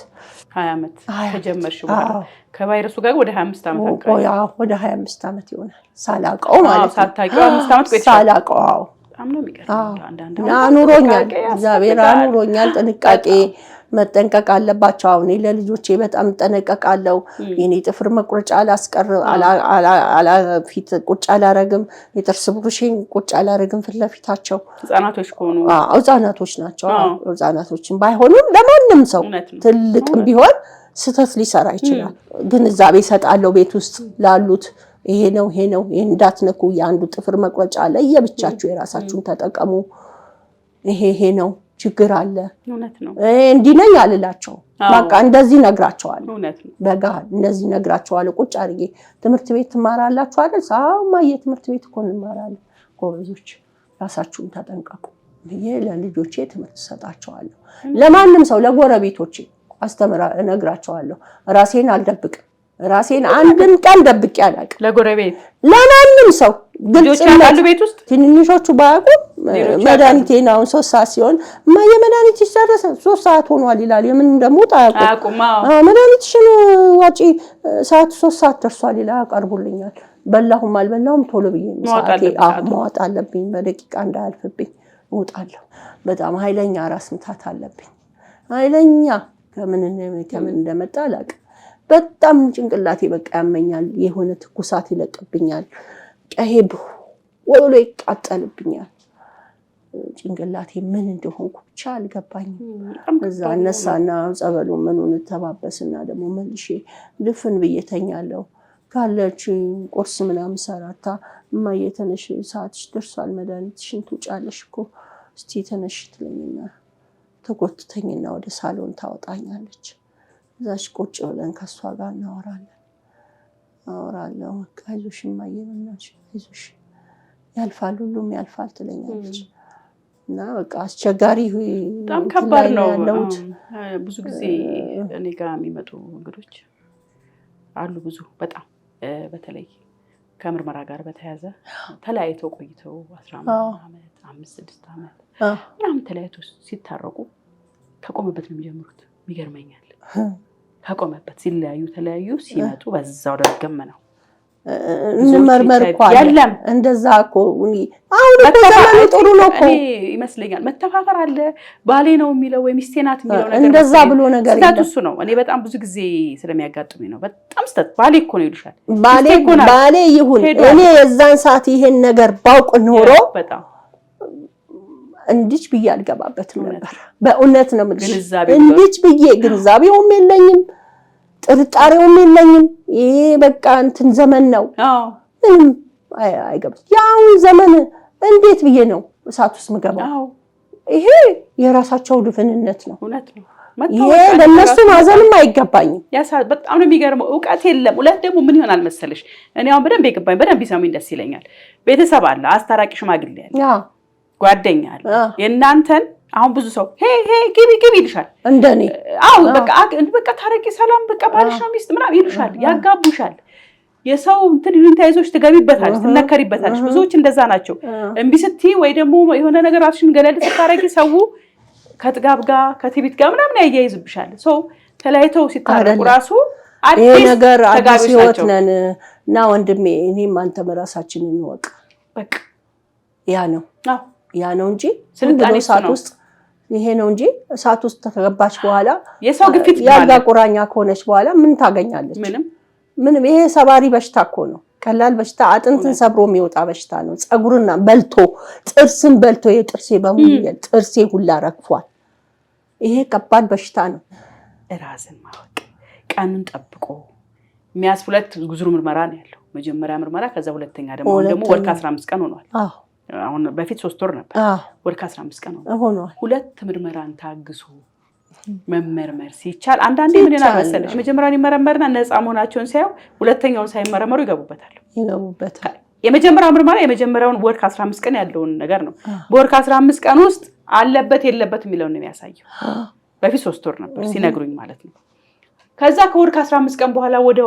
ተጀመርሽ በኋላ ከቫይረሱ ጋር ወደ 25 አመት አካባቢ። ወደ 25 አመት ይሆናል ሳላቀው ማለት ነው። ሳታውቂው 5 አመት ቆይተሽ? ሳላቀው አምኖ የሚቀርም አንዳንድ አኑሮኛል። እግዚአብሔር አኑሮኛል። ጥንቃቄ መጠንቀቅ አለባቸው። አሁን ለልጆቼ በጣም ጠነቀቃለሁ። የኔ ጥፍር መቁረጫ ፊት ቁጭ አላረግም። የጥርስ ብሩሽን ቁጭ አላረግም ፊት ለፊታቸው። ህፃናቶች ከሆኑ ህፃናቶች ናቸው። ህፃናቶችን ባይሆኑም ለማንም ሰው ትልቅም ቢሆን ስተት ሊሰራ ይችላል። ግንዛቤ እሰጣለሁ ቤት ውስጥ ላሉት። ይሄ ነው ይሄን እንዳትነኩ። የአንዱ ጥፍር መቁረጫ ለየብቻችሁ የራሳችሁን ተጠቀሙ። ይሄ ነው ችግር አለ። እውነት ነው። እንዲህ ነኝ አልላቸው። በቃ እንደዚህ ነግራቸዋለሁ። እውነት ነው። በጋ እንደዚህ ነግራቸዋለሁ። ቁጭ አድርጌ ትምህርት ቤት ትማራላችሁ አይደል? ሳማዬ ትምህርት ቤት እኮ እንማራለን። ጎበዞች ራሳችሁን ተጠንቀቁ ብዬ ለልጆቼ ትምህርት ሰጣቸዋለሁ። ለማንም ሰው ለጎረቤቶቼ እነግራቸዋለሁ። ራሴን አልደብቅም። ራሴን አንድም ቀን ደብቄ አላውቅም። ለጎረቤት ለማንም ሰው ግልጽ ነው። ቤት ውስጥ ትንንሾቹ ባያውቁ መድኃኒቴን አሁን 3 ሰዓት ሲሆን መድኃኒት ይጨረሰ 3 ሰዓት ሆኗል ይላል። የምን እንደሞት አያውቁም። መድኃኒትሽን ዋጪ ሰዓት 3 ሰዓት ደርሷል ይላል። ያቀርቡልኛል። በላሁም አልበላሁም ቶሎ ብዬ መዋጥ አለብኝ። በደቂቃ እንዳያልፍብኝ እወጣለሁ። በጣም ኃይለኛ ራስ ምታት አለብኝ። ኃይለኛ ከምን እንደመጣ አላውቅም። በጣም ጭንቅላቴ በቃ ያመኛል። የሆነ ትኩሳት ይለቅብኛል። ቀሄብ ወሎ ይቃጠልብኛል። ጭንቅላቴ ምን እንደሆንኩ ብቻ አልገባኝም። እዛ እነሳና ጸበሉ ምኑን ተባበስና ደግሞ መልሼ ድፍን ብዬ ተኛለሁ። ካለች ቁርስ ምናምን ሰራታ እማዬ ተነሽ ሰዓትሽ ደርሷል መድኃኒትሽን ትውጫለሽ እኮ እስቲ ተነሽ ትለኝና ተጎትተኝና ወደ ሳሎን ታወጣኛለች። እዛች ቁጭ ብለን ከሷ ጋር እናወራለን። አወራለሁ። አይዞሽ እማዬ በእናትሽ አይዞሽ ያልፋል ሁሉም ያልፋል ትለኛለች። እና በቃ አስቸጋሪ በጣም ከባድ ነው ያለሁት። ብዙ ጊዜ እኔ ጋር የሚመጡ እንግዶች አሉ ብዙ በጣም በተለይ ከምርመራ ጋር በተያያዘ ተለያይተው ቆይተው 15 ዓመት 5-6 ዓመት ምናምን ተለያይተው ሲታረቁ ከቆመበት ነው የሚጀምሩት። ይገርመኛል። ከቆመበት ሲለያዩ ተለያዩ ሲመጡ በዛው ደገመ ነው እንመርመር እኮ አይደለም እንደዛ እኮ አሁን እኮ ዘመኑ ጥሩ ነው እኮ ይመስለኛል። መተፋፈር አለ ባሌ ነው የሚለው ወይ ሚስቴ ናት የሚለው ነገር እንደዛ ብሎ ነገር የለም። እሱ ነው እኔ በጣም ብዙ ጊዜ ስለሚያጋጥመኝ ነው። በጣም ስተት ባሌ እኮ ነው ይሉሻል። ባሌ ይሁን እኔ የዛን ሰዓት ይሄን ነገር ባውቅ ኖሮ በጣም እንዲች ብዬ አልገባበትም ነበር። በእውነት ነው የምልሽ እንዲች ብዬ ግንዛቤውም የለኝም ጥርጣሬውም የለኝም። ይሄ በቃ እንትን ዘመን ነው። ምንም አይገባም። ያው ዘመን እንዴት ብዬ ነው እሳት ውስጥ ምገባው? ይሄ የራሳቸው ድፍንነት ነው። እውነት ነው። ይሄ ለነሱ ማዘንም አይገባኝም። በጣም ነው የሚገርመው። ዕውቀት የለም። ሁለት ደግሞ ምን ይሆናል መሰለሽ እኔ አሁን በደንብ ይገባኝ በደንብ ይሰሙኝ ደስ ይለኛል። ቤተሰብ አለ፣ አስታራቂ ሽማግሌ አለ፣ ጓደኛ አለ። የእናንተን አሁን ብዙ ሰው ግቢ ይልሻል እንደኔ በቃ ታረቂ ሰላም በቃ ባልሽ ነው ሚስት ምናምን ይልሻል፣ ያጋቡሻል። የሰው እንትን ይሉን ታይዞሽ ትገቢበታለሽ፣ ትነከሪበታለሽ። ብዙዎች እንደዛ ናቸው። እምቢ ስትይ ወይ ደግሞ የሆነ ነገር አፍሽን ገለል ስታረጊ ሰው ከጥጋብ ጋር ከትዕቢት ጋር ምናምን ያያይዝብሻል። ሰው ተለያይተው ሲታረቁ ራሱ ይሄ ነገር አዲስ ህይወት ነን እና ወንድሜ እኔም አንተም ራሳችንን እንወቅ። በቃ ያ ነው እንጂ ስልጣኔ እሳት ውስጥ ይሄ ነው እንጂ እሳት ውስጥ ተገባች በኋላ የሰው ግፊት ያጋ ቁራኛ ከሆነች በኋላ ምን ታገኛለች? ምንም። ይሄ ሰባሪ በሽታ እኮ ነው። ቀላል በሽታ አጥንትን ሰብሮ የሚወጣ በሽታ ነው። ጸጉርና በልቶ ጥርስን በልቶ የጥርሴ በሙሉ ጥርሴ ሁላ ረግፏል። ይሄ ከባድ በሽታ ነው። ራስን ማወቅ ቀኑን ጠብቆ የሚያስ ሁለት ዙር ምርመራ ነው ያለው። መጀመሪያ ምርመራ ከዛ ሁለተኛ ደግሞ ወር ከ15 ቀን ሆኗል። አሁን በፊት 3 ወር ነበር። ወር ከ15 ቀን ሆኗል። ሁለት ምርመራን ታግሶ መመርመር ሲቻል አንዳንዴ ምን ይላል መሰለሽ መጀመሪያውን ይመረመርና ነፃ መሆናቸውን ሳይው ሁለተኛውን ሳይመረመሩ ይገቡበታል። የመጀመሪያው ምርመራ የመጀመሪያውን ወር ከ15 ቀን ያለውን ነገር ነው። በወር ከ15 ቀን ውስጥ አለበት የለበት የሚለው ነው የሚያሳየው። በፊት 3 ወር ነበር ሲነግሩኝ ማለት ነው። ከዛ ከወር ከ15 ቀን በኋላ ወደ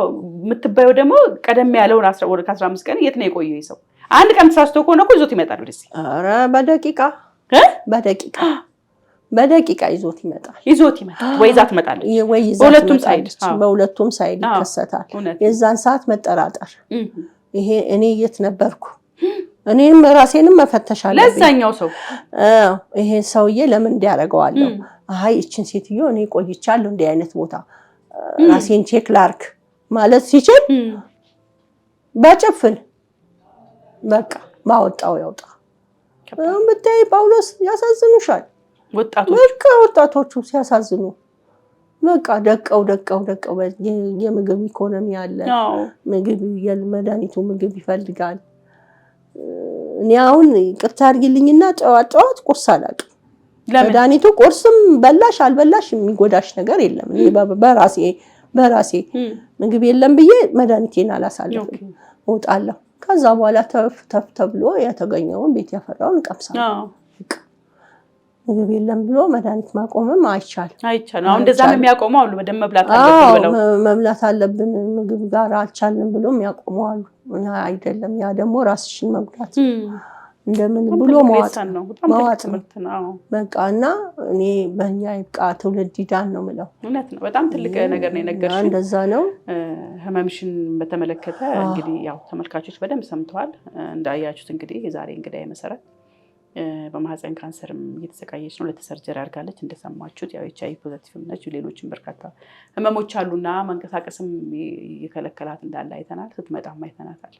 ምትባየው ደግሞ ቀደም ያለውን ወር ከ15 ቀን የት ነው የቆየው ይሰው? አንድ ቀን ተሳስቶ ከሆነ እኮ ይዞት ይመጣል ወደዚህ። ኧረ በደቂቃ ይዞት ይመጣል ወይ ይዛ ትመጣለች። በሁለቱም ሳይድ ይከሰታል። የዛን ሰዓት መጠራጠር ይሄ እኔ የት ነበርኩ? እኔም ራሴንም መፈተሽ አለብኝ። ለዛኛው ሰው ይሄ ሰውዬ ለምን እንዲያደርገዋለሁ? አይ እቺን ሴትዮ እኔ ቆይቻለሁ እንዲህ አይነት ቦታ ራሴን ቼክ ላርክ ማለት ሲችል በጭፍን በቃ ማወጣው ያውጣ። ብታይ ጳውሎስ ያሳዝኑሻል። ወጣቶቹ ሲያሳዝኑ በቃ ደቀው የምግብ ኢኮኖሚ አለ። ምግብ መድኃኒቱ ምግብ ይፈልጋል። እኔ አሁን ይቅርታ አድርጊልኝና ጠዋት ቁርስ አላውቅም። መድኃኒቱ ቁርስም በላሽ አልበላሽ የሚጎዳሽ ነገር የለም። እኔ በራሴ ምግብ የለም ብዬ መድኃኒቴን አላሳልፍም፣ እወጣለሁ። ከዛ በኋላ ተፍ ተብሎ የተገኘውን ቤት ያፈራውን ቀምሳለሁ። ምግብ የለም ብሎ መድኃኒት ማቆምም አይቻልም። አሁን እንደዛ ነው የሚያቆመው አሉ። በደም መብላት አለብን ምግብ ጋር አልቻልንም ብሎ የሚያቆመው አሉ። አይደለም ያ ደግሞ ራስሽን መጉዳት እንደምን ብሎ መዋጥ ነው። በቃ እና እኔ በእኛ ይብቃ ትውልድ ይዳን ነው የምለው። እውነት ነው። በጣም ትልቅ ነገር ነው የነገርሽኝ። እንደዛ ነው። ህመምሽን በተመለከተ እንግዲህ ያው ተመልካቾች በደንብ ሰምተዋል። እንዳያችሁት እንግዲህ የዛሬ እንግዳዬ መሰረት በማህፀን ካንሰርም እየተሰቃየች ነው። ለተሰርጀሪ አድርጋለች እንደሰማችሁት። ያው ኤችአይቪ ፖዚቲቭም ነች። ሌሎችም በርካታ ህመሞች አሉና መንቀሳቀስም የከለከላት እንዳለ አይተናል። ስትመጣም አይተናታል።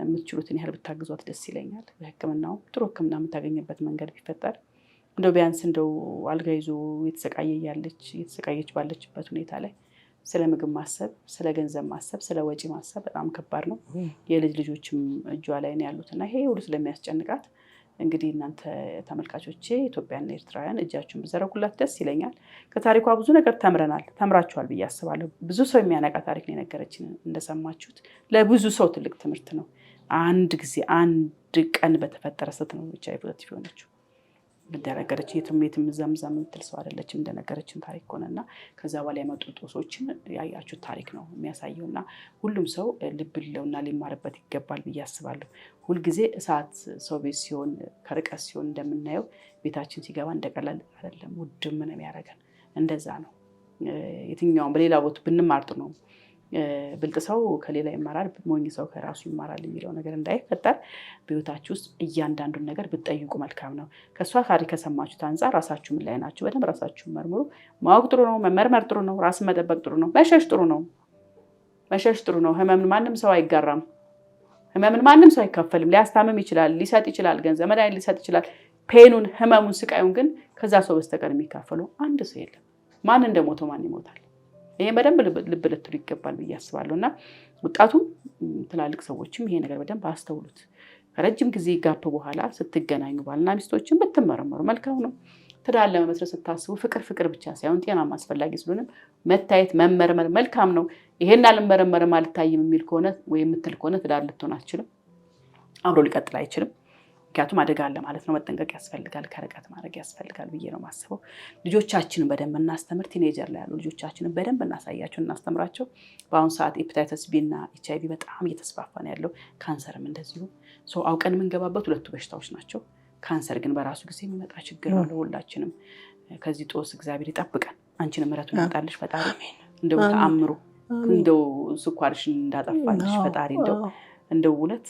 የምትችሉትን ያህል ብታግዟት ደስ ይለኛል። በህክምናው ጥሩ ህክምና የምታገኝበት መንገድ ቢፈጠር እንደው ቢያንስ እንደው አልጋ ይዞ የተሰቃየች ባለችበት ሁኔታ ላይ ስለ ምግብ ማሰብ፣ ስለ ገንዘብ ማሰብ፣ ስለ ወጪ ማሰብ በጣም ከባድ ነው። የልጆችም እጇ ላይ ነው ያሉትና ይሄ ሁሉ ስለሚያስጨንቃት እንግዲህ እናንተ ተመልካቾቼ ኢትዮጵያና ኤርትራውያን እጃችሁን ብዘረጉላት ደስ ይለኛል። ከታሪኳ ብዙ ነገር ተምራችኋል ብዬ አስባለሁ። ብዙ ሰው የሚያነቃ ታሪክ ነው የነገረችን እንደሰማችሁት። ለብዙ ሰው ትልቅ ትምህርት ነው። አንድ ጊዜ አንድ ቀን በተፈጠረ ስህተት ነው ብቻ ፖዚቲቭ ሆነችው። እንደነገረች የትም ዘምዘም የምትል ሰው አይደለችም እንደነገረችን ታሪክ ሆነና ከዛ በኋላ የመጡ ጦሶችን ያያችሁት ታሪክ ነው የሚያሳየውና ሁሉም ሰው ልብ ሊለውና ሊማርበት ይገባል ብዬ አስባለሁ። ሁልጊዜ እሳት ሰው ቤት ሲሆን ከርቀት ሲሆን እንደምናየው ቤታችን ሲገባ እንደቀላል አይደለም፣ ውድም ነው የሚያደርገን። እንደዛ ነው የትኛውም በሌላ ቦታ ብንማርጥ ነው ብልጥ ሰው ከሌላ ይማራል፣ ሞኝ ሰው ከራሱ ይማራል የሚለው ነገር እንዳይፈጠር በህይወታችሁ ውስጥ እያንዳንዱን ነገር ብትጠይቁ መልካም ነው። ከሷ ታሪክ ከሰማችሁት አንፃር ራሳችሁ ምን ላይ ናችሁ? በደንብ ራሳችሁን መርምሩ። ማወቅ ጥሩ ነው፣ መመርመር ጥሩ ነው፣ ራስን መጠበቅ ጥሩ ነው፣ መሸሽ ጥሩ ነው። ህመምን ማንም ሰው አይጋራም። ህመምን ማንም ሰው አይካፈልም። ሊያስታምም ይችላል፣ ሊሰጥ ይችላል፣ ገንዘብ መድኃኒት ሊሰጥ ይችላል። ፔኑን፣ ህመሙን፣ ስቃዩን ግን ከዛ ሰው በስተቀር የሚካፈለው አንድ ሰው የለም። ማን እንደሞተው ማን ይሞታል? ይሄ በደንብ ልብ ልትሉ ይገባል ብዬ አስባለሁና ወጣቱም ትላልቅ ሰዎችም ይሄ ነገር በደንብ አስተውሉት። ከረጅም ጊዜ ጋፕ በኋላ ስትገናኙ ባልና ሚስቶችን ብትመረመሩ መልካም ነው። ትዳር ለመመስረት ስታስቡ ፍቅር ብቻ ሳይሆን ጤናማ አስፈላጊ ስለሆነ መታየት መመርመር መልካም ነው። ይሄን አልመረመርም አልታይም የሚል ከሆነ ወይ የምትል ከሆነ ትዳር ልትሆን አትችልም፣ አብሮ ሊቀጥል አይችልም። ምክንያቱም አደጋ አለ ማለት ነው። መጠንቀቅ ያስፈልጋል፣ ከርቀት ማድረግ ያስፈልጋል ብዬ ነው ማስበው። ልጆቻችንን በደንብ እናስተምር። ቲኔጀር ላይ ያሉ ልጆቻችንን በደንብ እናሳያቸው፣ እናስተምራቸው። በአሁኑ ሰዓት ሄፓታይተስ ቢ እና HIV በጣም እየተስፋፋ ነው ያለው። ካንሰርም እንደዚሁ ሰው አውቀን የምንገባበት ሁለቱ በሽታዎች ናቸው። ካንሰር ግን በራሱ ጊዜ የሚመጣ ችግር ነው ለሁላችንም። ከዚህ ጦስ እግዚአብሔር ይጠብቀን። አንቺንም ምሕረቱን ያምጣልሽ ፈጣሪ። እንደው ተአምሩ እንደው ስኳርሽን እንዳጠፋልሽ ፈጣሪ እንደው ውለት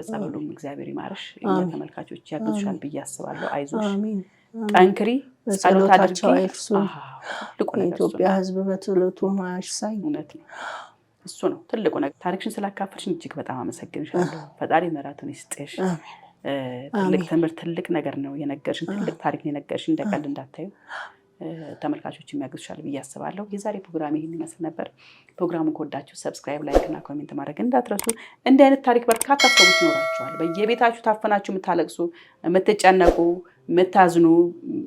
ጸበሉም እግዚአብሔር ይማርሽ። ተመልካቾች ያግዙሻል ብዬ አስባለሁ። አይዞሽ፣ ጠንክሪ፣ ጸሎት አድርጊ። ኢትዮጵያ ሕዝብ በትለቱ ማያሽ ሳይ እውነት ነው። እሱ ነው ትልቁ ነገር። ታሪክሽን ስላካፈልሽን እጅግ በጣም አመሰግንሻለሁ። ፈጣሪ ምሕረቱን ይስጥሽ። ትልቅ ትምህርት ትልቅ ነገር ነው የነገርሽን፣ ትልቅ ታሪክ ነው የነገርሽን። እንደቀልድ እንዳታዩ ተመልካቾች የሚያግዙሻል ብዬ አስባለሁ። የዛሬ ፕሮግራም ይሄን ይመስል ነበር። ፕሮግራሙን ከወዳችሁ ሰብስክራይብ፣ ላይክ እና ኮሜንት ማድረግ እንዳትረሱ። እንዲህ አይነት ታሪክ በርካታ ሰዎች ይኖራቸዋል። በየቤታችሁ ታፈናችሁ የምታለቅሱ፣ የምትጨነቁ፣ የምታዝኑ፣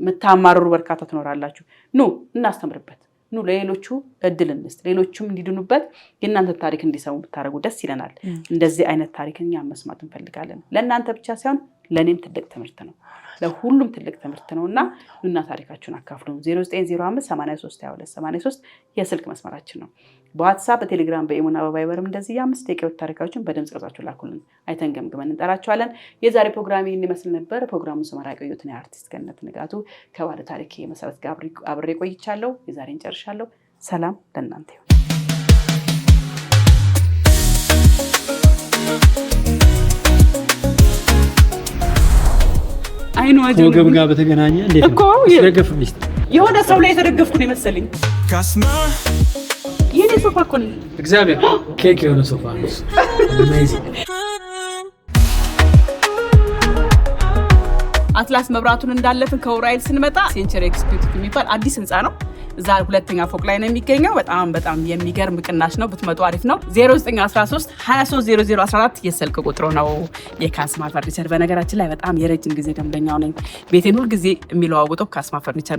የምታማርሩ በርካታ ትኖራላችሁ። ኑ እናስተምርበት። ኑ ለሌሎቹ እድል እንስጥ። ሌሎቹም እንዲድኑበት የእናንተ ታሪክ እንዲሰሙ ብታደርጉ ደስ ይለናል። እንደዚህ አይነት ታሪክ እኛ መስማት እንፈልጋለን። ለእናንተ ብቻ ሳይሆን ለእኔም ትልቅ ትምህርት ነው፣ ለሁሉም ትልቅ ትምህርት ነውና ኑና ታሪካችሁን አካፍሉ። 0905832283 የስልክ መስመራችን ነው። በዋትስአፕ፣ በቴሌግራም፣ በኢሞና በቫይበርም እንደዚህ የ5 ደቂቃ ታሪካችሁን በድምጽ ቀርጻችሁ ላኩልን። አይተን ገምግመን እንጠራችኋለን። የዛሬ ፕሮግራም ይህን ይመስል ነበር። ፕሮግራሙን ስመራ ቆየሁት ነው አርቲስት ገነት ንጋቱ ከባለ ታሪክ መሰረት ጋር አብሬ ቆይቻለሁ። የዛሬን ጨርሻለሁ። ሰላም ለእናንተ ይሁን። ወገብ ጋር በተገናኘ እንዴት ነው ተደገፍልሽ? የሆነ ሰው ላይ የተደገፍኩ ነው መሰለኝ። የኔ ሶፋ እኮ ነው። እግዚአብሔር ኬክ የሆነ ሶፋ ነው። አትላስ መብራቱን እንዳለፍን ከውራይል ስንመጣ ሴንቸሪ ኤክስኪዩቲቭ የሚባል አዲስ ህንፃ ነው። እዛ ሁለተኛ ፎቅ ላይ ነው የሚገኘው። በጣም የሚገርም ቅናሽ ነው። ብትመጡ አሪፍ ነው። 0913 230014 የስልክ ቁጥሩ ነው። የካስማ ፈርኒቸር በነገራችን ላይ በጣም የረጅም ጊዜ ደንበኛው ነኝ። ቤቴን ሁል ጊዜ የሚለዋውጠው ካስማ ፈርኒቸር